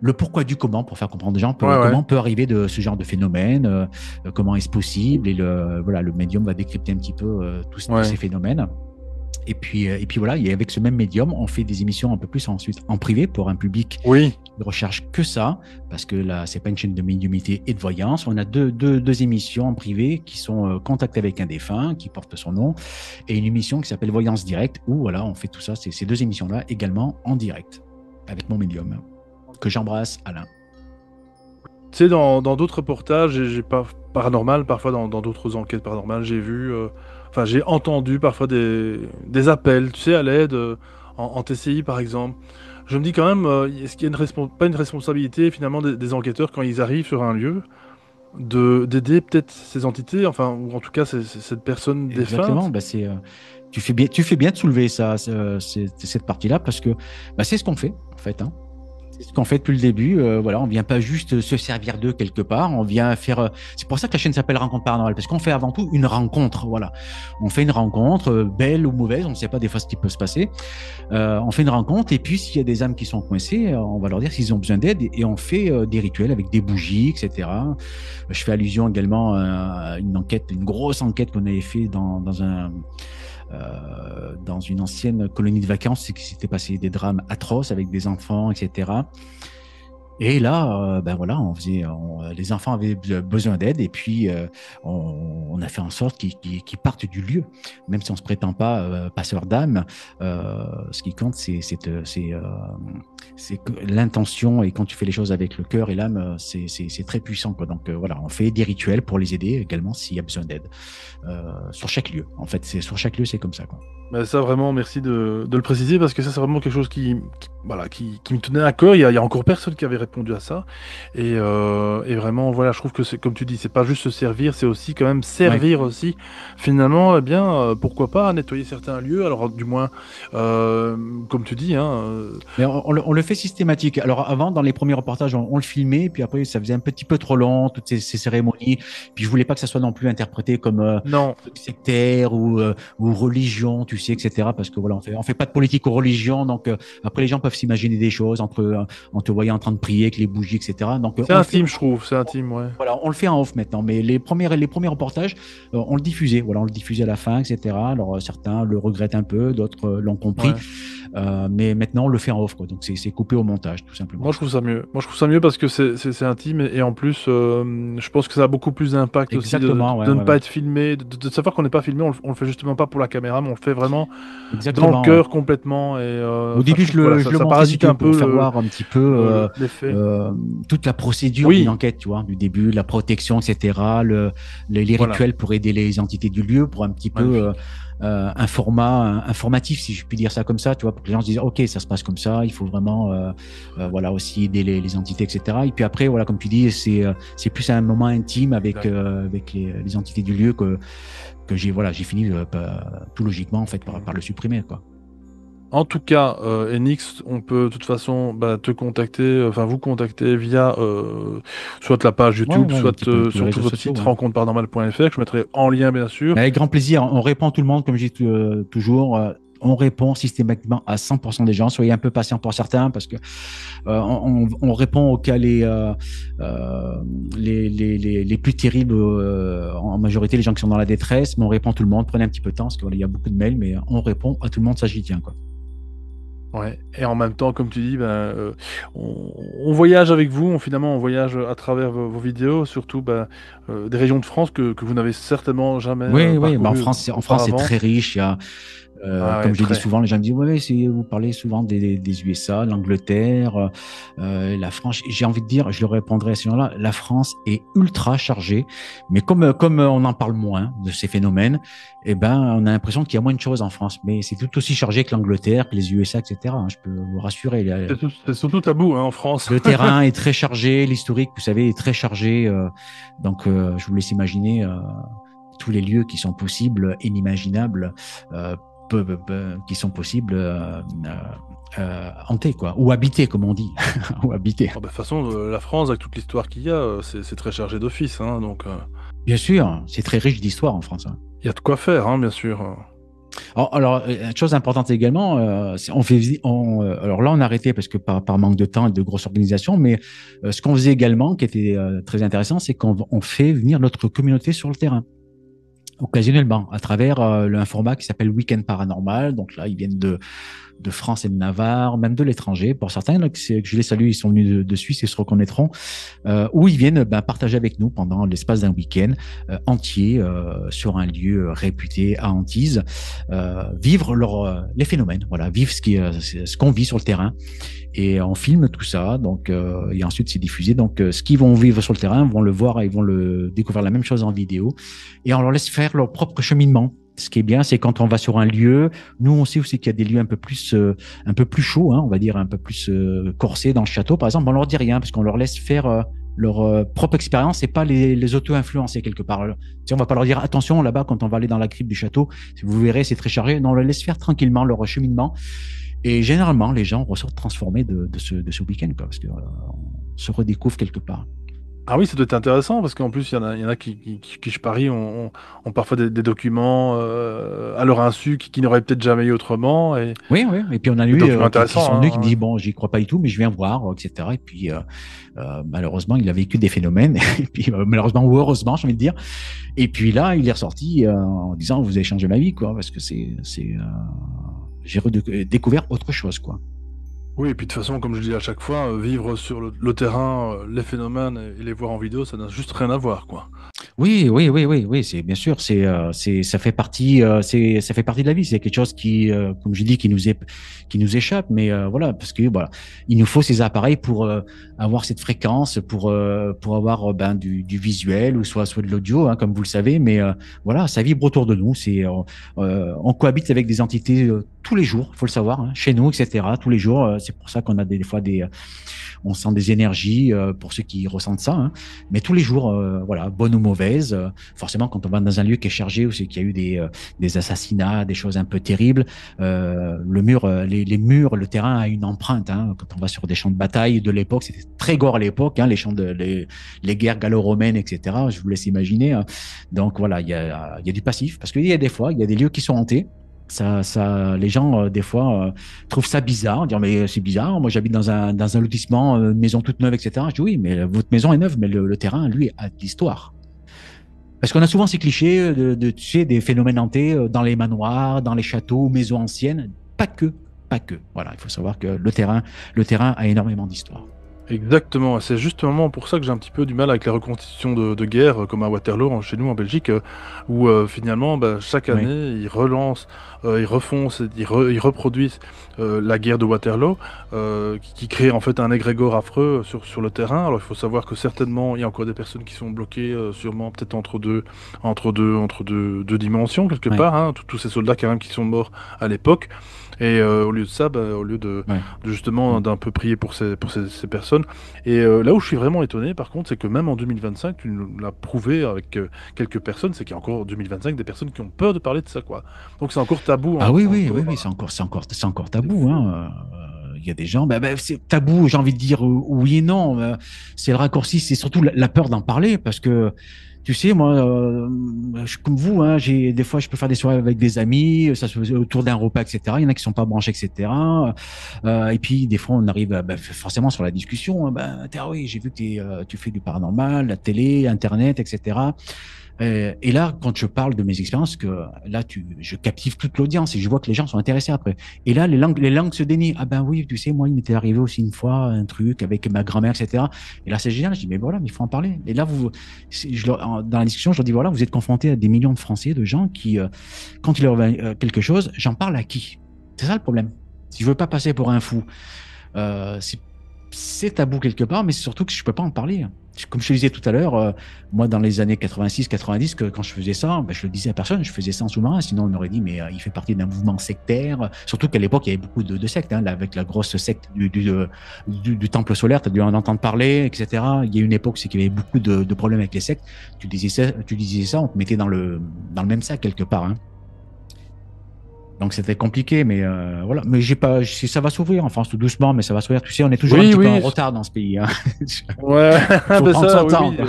le pourquoi du comment pour faire comprendre aux gens comment peut arriver de ce genre de phénomène, comment est-ce possible, et le médium va décrypter un petit peu tous ces phénomènes. Et puis voilà, et avec ce même médium, on fait des émissions un peu plus ensuite en privé pour un public qui ne recherche que ça, parce que là, c'est pas une chaîne de médiumnité et de voyance. On a deux émissions en privé qui sont Contact avec un défunt, qui porte son nom, et une émission qui s'appelle Voyance Directe, où voilà, on fait tout ça, ces deux émissions-là également en direct, avec mon médium, que j'embrasse, Alain. Tu sais, dans d'autres reportages, j'ai pas paranormal, parfois dans d'autres enquêtes paranormales, j'ai vu, j'ai entendu parfois des appels, tu sais, à l'aide, en TCI par exemple. Je me dis quand même, est-ce qu'il y a pas une responsabilité finalement des enquêteurs quand ils arrivent sur un lieu, d'aider peut-être ces entités, enfin, ou en tout cas cette personne défunte? Exactement, tu fais bien de soulever cette partie-là, parce que c'est ce qu'on fait en fait, hein. C'est ce qu'on fait depuis le début. Voilà, on vient pas juste se servir d'eux quelque part. On vient faire. C'est pour ça que la chaîne s'appelle Rencontre Paranormale, parce qu'on fait avant tout une rencontre. Voilà, on fait une rencontre, belle ou mauvaise, on ne sait pas des fois ce qui peut se passer. On fait une rencontre, et puis s'il y a des âmes qui sont coincées, on va leur dire s'ils ont besoin d'aide, et on fait des rituels avec des bougies, etc. Je fais allusion également à une grosse enquête qu'on avait fait dans une ancienne colonie de vacances, c'est qu'il s'était passé des drames atroces avec des enfants, etc. Et là, les enfants avaient besoin d'aide, et puis on a fait en sorte qu'ils partent du lieu, même si on se prétend pas passeur d'âme. Ce qui compte, c'est l'intention, et quand tu fais les choses avec le cœur et l'âme, c'est très puissant, quoi. Donc voilà, on fait des rituels pour les aider également s'il y a besoin d'aide sur chaque lieu. En fait, sur chaque lieu, c'est comme ça, quoi. Ça, vraiment, merci de le préciser, parce que ça, c'est vraiment quelque chose qui me tenait à cœur. Il y a encore personne qui avait répondu à ça. Et vraiment, voilà, je trouve que c'est, comme tu dis, c'est pas juste se servir, c'est aussi quand même servir aussi. Finalement, pourquoi pas nettoyer certains lieux. Alors, du moins, comme tu dis, hein. Mais on le fait systématique. Alors, avant, dans les premiers reportages, on le filmait, puis après, ça faisait un petit peu trop long, toutes ces cérémonies. Puis, je voulais pas que ça soit non plus interprété comme sectaire ou religion, tu sais, etc. Parce que voilà, on fait pas de politique aux religions, donc après les gens peuvent s'imaginer des choses en te voyant en train de prier avec les bougies, etc. Donc c'est intime, je trouve, c'est intime, ouais. Voilà, on le fait en off maintenant, mais les premiers reportages, on le diffusait, on le diffusait à la fin, etc. Alors certains le regrettent un peu, d'autres l'ont compris, mais maintenant on le fait en off, quoi. Donc c'est coupé au montage, tout simplement. Moi je trouve ça mieux parce que c'est intime, et en plus je pense que ça a beaucoup plus d'impact aussi de ne pas être filmé, de savoir qu'on n'est pas filmé. On le fait justement pas pour la caméra, mais on le fait vraiment dans le cœur complètement. Et au début, je le parasite un peu pour faire voir un petit peu toute la procédure d'une enquête, tu vois, du début, la protection, etc. Les rituels pour aider les entités du lieu, pour un petit peu un format informatif, si je puis dire ça comme ça, tu vois, pour que les gens se disent, ok, ça se passe comme ça, il faut vraiment, voilà, aussi aider les entités, etc. Et puis après, voilà, comme tu dis, c'est plus un moment intime avec les entités du lieu que j'ai fini tout logiquement en fait par le supprimer, quoi. En tout cas, Enix, on peut de toute façon te contacter, enfin vous contacter via soit la page Ouais, YouTube, ouais, soit tous les sur tout réseaux votre sociaux, site ouais. rencontreparanormale.fr, que je mettrai en lien bien sûr. Mais avec grand plaisir, on répond à tout le monde, comme je dis toujours. On répond systématiquement à 100% des gens. Soyez un peu patient pour certains parce que on répond aux cas les plus terribles, en majorité les gens qui sont dans la détresse, mais on répond à tout le monde. Prenez un petit peu de temps parce qu'il y a beaucoup de mails, mais on répond à tout le monde, ça j'y tiens, quoi. Ouais. Et en même temps, comme tu dis, on voyage avec vous, finalement on voyage à travers vos vidéos, surtout des régions de France que vous n'avez certainement jamais Oui, oui, mais parcourues En France, c'est auparavant. très riche. Il y a, Ah ouais, comme je l'ai dit très. souvent, les gens me disent, ouais, vous parlez souvent des USA, l'Angleterre, la France. J'ai envie de dire, je leur répondrai à ces gens-là, la France est ultra chargée, mais comme on en parle moins de ces phénomènes, eh ben, on a l'impression qu'il y a moins de choses en France, mais c'est tout aussi chargé que l'Angleterre, que les USA, etc. Je peux vous rassurer. C'est surtout tabou hein, en France. Le terrain est très chargé, l'historique, vous savez, est très chargé. Donc, je vous laisse imaginer tous les lieux qui sont possibles, inimaginables, euh, qui sont possibles hantés, quoi, ou habités, comme on dit, ou habités. De toute façon, la France, avec toute l'histoire qu'il y a, c'est très chargé d'office. Hein, donc, Bien sûr, c'est très riche d'histoire en France, hein. il y a de quoi faire, hein, bien sûr. Alors, une chose importante également, alors là, on a arrêté parce que par manque de temps et de grosse organisation, mais ce qu'on faisait également, qui était très intéressant, c'est qu'on fait venir notre communauté sur le terrain, occasionnellement, à travers un format qui s'appelle Week-end Paranormal. Donc là, ils viennent de France et de Navarre, même de l'étranger. Pour certains, là, que je les salue, ils sont venus de Suisse, ils se reconnaîtront, où ils viennent partager avec nous pendant l'espace d'un week-end entier sur un lieu réputé à Antibes, vivre les phénomènes, voilà, vivre ce qu'on vit sur le terrain. Et on filme tout ça, donc et ensuite c'est diffusé. Donc ce qu'ils vont vivre sur le terrain vont le voir et ils vont le découvrir la même chose en vidéo, et on leur laisse faire leur propre cheminement. Ce qui est bien, c'est quand on va sur un lieu, nous on sait aussi qu'il y a des lieux un peu plus chauds, hein, on va dire un peu plus corsés dans le château, par exemple. On leur dit rien parce qu'on leur laisse faire leur propre expérience et pas les auto-influencer quelque part. On va pas leur dire attention là-bas quand on va aller dans la crypte du château, vous verrez c'est très chargé. Non, on leur laisse faire tranquillement leur cheminement. Et généralement, les gens ressortent transformés de ce week-end, quoi, parce qu'on se redécouvre quelque part. Ah oui, ça doit être intéressant parce qu'en plus, il y en a qui je parie, ont parfois des documents à leur insu qui n'auraient peut-être jamais eu autrement. Et Oui, oui. Et puis on a des eu documents qui sont intéressants. venus, qui me Hein, disent bon, j'y crois pas du tout, mais je viens voir, etc. Et puis malheureusement, il a vécu des phénomènes. Et puis malheureusement ou heureusement, j'ai envie de dire. Et puis là, il est ressorti en disant vous avez changé ma vie, quoi, parce que j'ai redécouvert autre chose, quoi. Oui, et puis de toute façon, comme je dis à chaque fois, vivre sur le terrain, les phénomènes et les voir en vidéo, ça n'a juste rien à voir, quoi. Oui, oui, oui, oui, oui, c'est bien sûr, ça fait partie, ça fait partie de la vie. C'est quelque chose qui, comme je dis, qui nous échappe. Mais voilà, parce que voilà, il nous faut ces appareils pour avoir cette fréquence, pour avoir du visuel ou soit de l'audio, hein, comme vous le savez. Mais voilà, ça vibre autour de nous. On cohabite avec des entités tous les jours, il faut le savoir, hein, chez nous, etc. Tous les jours. C'est pour ça qu'on a des fois on sent des énergies pour ceux qui ressentent ça, hein. Mais tous les jours, voilà, bonnes ou mauvaises. Forcément, quand on va dans un lieu qui est chargé, où c'est qu'il y a eu des assassinats, des choses un peu terribles, les murs, le terrain a une empreinte, hein. Quand on va sur des champs de bataille de l'époque, c'était très gore à l'époque, hein, les guerres gallo-romaines, etc. Je vous laisse imaginer, hein. Donc voilà, il y a du passif, parce qu'il y a des fois, il y a des lieux qui sont hantés. Les gens, des fois, trouvent ça bizarre, dire mais c'est bizarre, moi j'habite dans un lotissement, une maison toute neuve, etc. Je dis oui, mais votre maison est neuve, mais le terrain, lui, a de l'histoire. Parce qu'on a souvent ces clichés tu sais, des phénomènes hantés dans les manoirs, dans les châteaux, maisons anciennes. Pas que. Voilà, il faut savoir que le terrain a énormément d'histoire. Exactement, c'est justement pour ça que j'ai un petit peu du mal avec les reconstitutions de guerre, comme à Waterloo, chez nous en Belgique, où finalement, bah, chaque Oui, année, ils relancent, ils refont, ils reproduisent la guerre de Waterloo, qui crée en fait un égrégore affreux sur le terrain. Alors il faut savoir que certainement, il y a encore des personnes qui sont bloquées, sûrement peut-être entre deux dimensions quelque oui, part, hein, tous ces soldats quand même qui sont morts à l'époque. Et au lieu de ça, bah, au lieu oui. de justement d'un peu prier pour ces personnes. Et là où je suis vraiment étonné, par contre, c'est que même en 2025, tu nous l'as prouvé avec quelques personnes, c'est qu'il y a encore en 2025 des personnes qui ont peur de parler de ça, quoi. Donc c'est encore tabou Ah oui, oui, oui, encore. oui, c'est encore C'est tabou, fou. hein. Il y a des gens, c'est tabou, j'ai envie de dire oui et non. C'est le raccourci, c'est surtout la peur d'en parler parce que, tu sais, moi, comme vous, hein, des fois, je peux faire des soirées avec des amis, ça se faisait autour d'un repas, etc. Il y en a qui sont pas branchés, etc. Et puis, des fois, on arrive forcément sur la discussion. Hein, oui, j'ai vu que tu fais du paranormal, la télé, Internet, etc. Et là, quand je parle de mes expériences, que là, je captive toute l'audience et je vois que les gens sont intéressés après. Et là, les langues se dénient. Ah ben oui, tu sais, moi, il m'était arrivé aussi une fois un truc avec ma grand-mère, etc. Et là, c'est génial. Je dis, mais voilà, mais il faut en parler. Et là, dans la discussion, je leur dis, voilà, vous êtes confrontés à des millions de Français, de gens qui, quand il leur va quelque chose, j'en parle à qui? C'est ça le problème. Si je veux pas passer pour un fou, c'est tabou quelque part, mais c'est surtout que je peux pas en parler. Comme je te disais tout à l'heure, moi, dans les années 86-90, quand je faisais ça, je le disais à personne, je faisais ça en sous-marin, sinon on aurait dit, mais il fait partie d'un mouvement sectaire. Surtout qu'à l'époque, il y avait beaucoup de sectes, hein, là, avec la grosse secte du temple solaire, tu as dû en entendre parler, etc. Il y a une époque, c'est qu'il y avait beaucoup de problèmes avec les sectes. Tu disais ça, on te mettait dans le même sac quelque part, hein. Donc c'était compliqué, mais voilà. Mais ça va s'ouvrir en France tout doucement, mais ça va s'ouvrir. Tu sais, on est toujours un Oui, petit peu en oui. retard dans ce pays, hein. Ouais, Il faut ben prendre ça, son oui, temps, oui.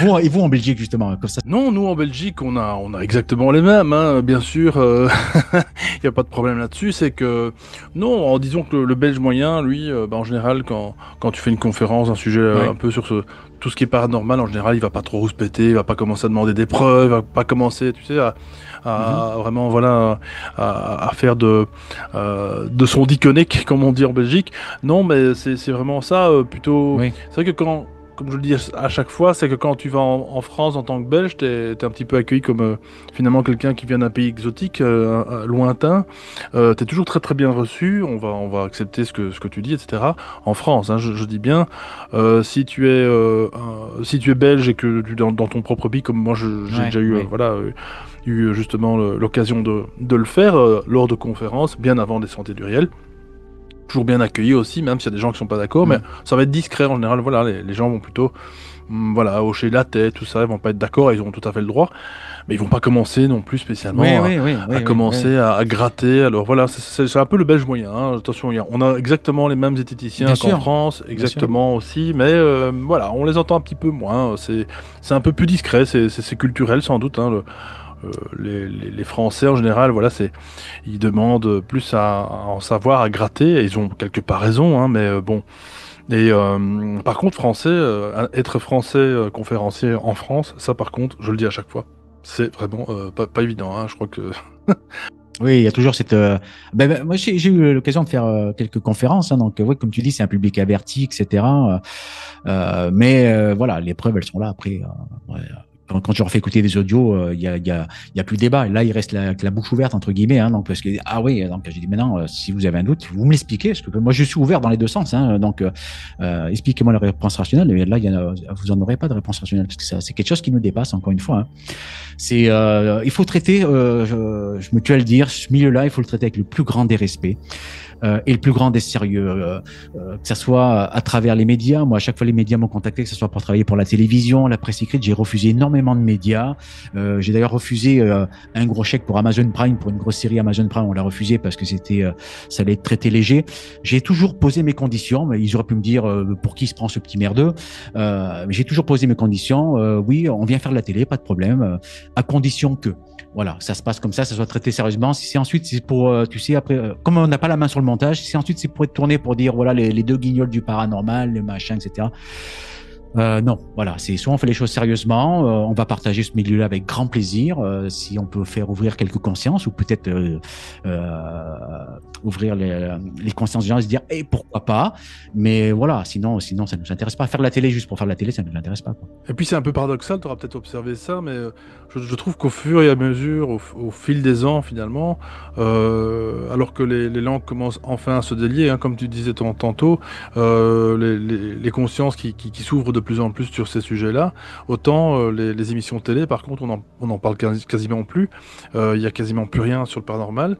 quoi. Et vous en Belgique, justement, comme ça. Non, nous en Belgique, on a exactement les mêmes, hein, bien sûr. Il n'y a pas de problème là-dessus. C'est que, non, disons que le Belge moyen, lui, bah, en général, quand tu fais une conférence, un sujet un Ouais. peu sur tout ce qui est paranormal, en général, il va pas trop rouspéter, il va pas commencer à demander des preuves, il va pas commencer, tu sais, Mhm. à vraiment, voilà, à faire de son diconique, comme on dit en Belgique. Non, mais c'est vraiment ça, plutôt. Oui, C'est vrai que comme je le dis à chaque fois, c'est que quand tu vas en France en tant que Belge, t'es un petit peu accueilli comme finalement quelqu'un qui vient d'un pays exotique, lointain. T'es toujours très très bien reçu. On va accepter ce que tu dis, etc. En France, hein, je dis bien. Si tu es belge et que dans ton propre pays, comme moi j'ai ouais, déjà eu, ouais. voilà, eu justement l'occasion de le faire lors de conférences, bien avant des Sentiers du Réel. Toujours bien accueilli aussi, même s'il y a des gens qui sont pas d'accord, mais Mm. ça va être discret en général. Voilà, les gens vont plutôt, voilà, hocher la tête, tout ça, ils vont pas être d'accord, ils ont tout à fait le droit, mais ils vont pas commencer non plus Oui, spécialement oui, oui, à oui, oui, oui. commencer à gratter. Alors voilà, c'est un peu le belge moyen, hein. Attention, on a exactement les mêmes Bien esthéticiens qu'en sûr, France, bien sûr. exactement aussi, mais voilà, on les entend un petit peu moins. C'est un peu plus discret, c'est culturel sans doute, hein. Les Français en général, voilà, ils demandent plus à en savoir, à gratter, et ils ont quelque part raison, hein, mais bon. Et par contre, être français conférencier en France, ça par contre, je le dis à chaque fois, c'est vraiment pas évident, hein, je crois que. Oui, il y a toujours cette. Moi, j'ai eu l'occasion de faire quelques conférences, hein, donc ouais, comme tu dis, c'est un public averti, etc. Mais voilà, les preuves, elles sont là. Après, ouais, quand je leur fais écouter des audios, il y a plus de débat. Et là, il reste la bouche ouverte entre guillemets, hein, donc parce que ah oui, donc j'ai dit maintenant, si vous avez un doute, vous me l'expliquez, parce que moi, je suis ouvert dans les deux sens, hein, donc expliquez-moi la réponse rationnelle. Et là, vous en aurez pas de réponse rationnelle parce que ça, c'est quelque chose qui nous dépasse encore une fois, hein. Il faut traiter, je me tue à le dire, ce milieu-là, il faut le traiter avec le plus grand des respects et le plus grand des sérieux, que ça soit à travers les médias. Moi, à chaque fois, les médias m'ont contacté, que ce soit pour travailler pour la télévision, la presse écrite. J'ai refusé énormément de médias. J'ai d'ailleurs refusé un gros chèque pour Amazon Prime, pour une grosse série Amazon Prime. On l'a refusé parce que ça allait être traité léger. J'ai toujours posé mes conditions, mais ils auraient pu me dire pour qui se prend ce petit merdeux. J'ai toujours posé mes conditions. Oui, on vient faire de la télé, pas de problème, à condition que. Voilà, ça se passe comme ça soit traité sérieusement. Si c'est ensuite, c'est pour, tu sais, après, comme on n'a pas la main sur le montage, si ensuite c'est pour être tourné pour dire, voilà, les deux guignols du paranormal, les machins, etc. Non, voilà, c'est soit on fait les choses sérieusement, on va partager ce milieu-là avec grand plaisir, si on peut faire ouvrir quelques consciences ou peut-être ouvrir les consciences des gens et se dire, pourquoi pas, mais voilà, sinon ça ne nous intéresse pas. Faire de la télé juste pour faire de la télé, ça ne nous intéresse pas, quoi. Et puis c'est un peu paradoxal, tu auras peut-être observé ça, mais je trouve qu'au fur et à mesure, au fil des ans finalement, alors que les langues commencent enfin à se délier, hein, comme tu disais tantôt, les consciences qui s'ouvrent de plus en plus sur ces sujets-là, autant les émissions télé, par contre, on en parle quasiment plus, il y a quasiment plus rien sur le paranormal.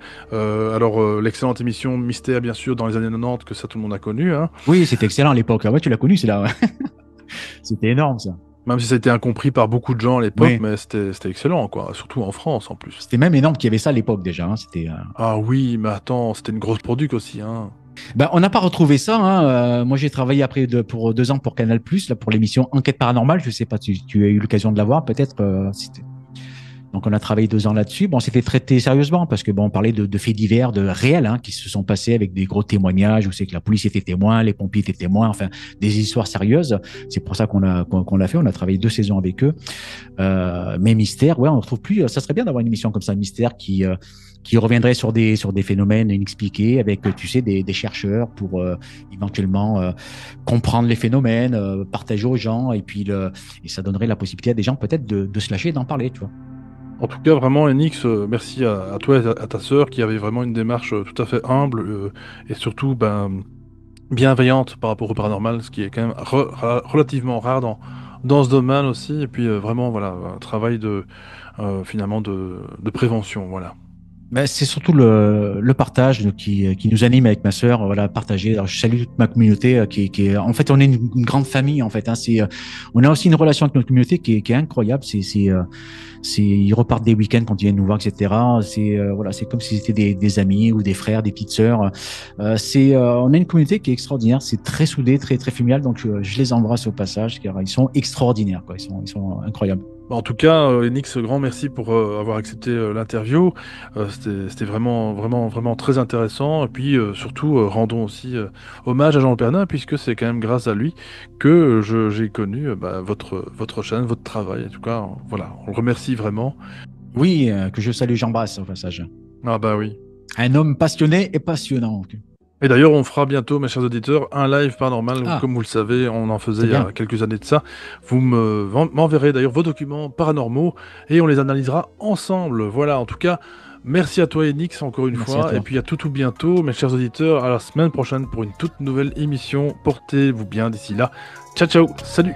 L'excellente émission Mystère, bien sûr, dans les années 90, que ça tout le monde a connu, hein. Oui, c'était excellent à l'époque. Ah ouais, tu l'as connu, c'est là. C'était énorme, ça. Même si ça a été incompris par beaucoup de gens à l'époque, Oui. mais c'était excellent, quoi. Surtout en France, en plus. C'était même énorme qu'il y avait ça à l'époque déjà, hein. C'était. Ah oui, mais attends, c'était une grosse product aussi, hein. Ben, on n'a pas retrouvé ça, hein. Moi, j'ai travaillé après pour 2 ans pour Canal+, là, pour l'émission Enquête paranormale. Je sais pas, tu as eu l'occasion de la voir, peut-être. Donc, on a travaillé 2 ans là-dessus. Bon, c'était traité sérieusement parce que bon, on parlait de faits divers, de réels, hein, qui se sont passés avec des gros témoignages où c'est que la police était témoin, les pompiers étaient témoins, enfin, des histoires sérieuses. C'est pour ça qu'on l'a fait. On a travaillé 2 saisons avec eux. Mais Mystère, ouais, on ne retrouve plus. Ça serait bien d'avoir une émission comme ça, Mystère, qui reviendrait sur des phénomènes inexpliqués avec, tu sais, des chercheurs pour éventuellement comprendre les phénomènes, partager aux gens et puis et ça donnerait la possibilité à des gens peut-être de se lâcher et d'en parler, tu vois. En tout cas, vraiment, Enix, merci à toi et à ta sœur qui avait vraiment une démarche tout à fait humble et surtout bienveillante par rapport au paranormal, ce qui est quand même relativement rare dans ce domaine aussi. Et puis vraiment, voilà, un travail finalement de prévention, voilà. Ben, c'est surtout le partage qui nous anime avec ma sœur, voilà, partager. Alors, je salue toute ma communauté en fait, on est une grande famille, en fait, hein. On a aussi une relation avec notre communauté qui est incroyable. Ils repartent des week-ends quand ils viennent nous voir, etc. Voilà, c'est comme si c'était des amis ou des frères, des petites sœurs. On a une communauté qui est extraordinaire. C'est très soudé, très, très familial. Donc, je les embrasse au passage, car ils sont extraordinaires, quoi. Ils sont incroyables. En tout cas, Enix, grand merci pour avoir accepté l'interview. C'était vraiment, vraiment, vraiment très intéressant. Et puis surtout, rendons aussi hommage à Jean Pernin, puisque c'est quand même grâce à lui que j'ai connu votre chaîne, votre travail. En tout cas, voilà, on le remercie vraiment. Oui, que je salue, j'embrasse au passage. Ah bah oui. Un homme passionné et passionnant. Et d'ailleurs, on fera bientôt, mes chers auditeurs, un live paranormal. Ah. Comme vous le savez, on en faisait C'est il y a bien. quelques années de ça. Vous m'enverrez d'ailleurs vos documents paranormaux et on les analysera ensemble. Voilà, en tout cas, merci à toi, Enix, encore une Merci à fois. toi. Et puis à tout bientôt, mes chers auditeurs, à la semaine prochaine pour une toute nouvelle émission. Portez-vous bien d'ici là. Ciao, ciao, salut!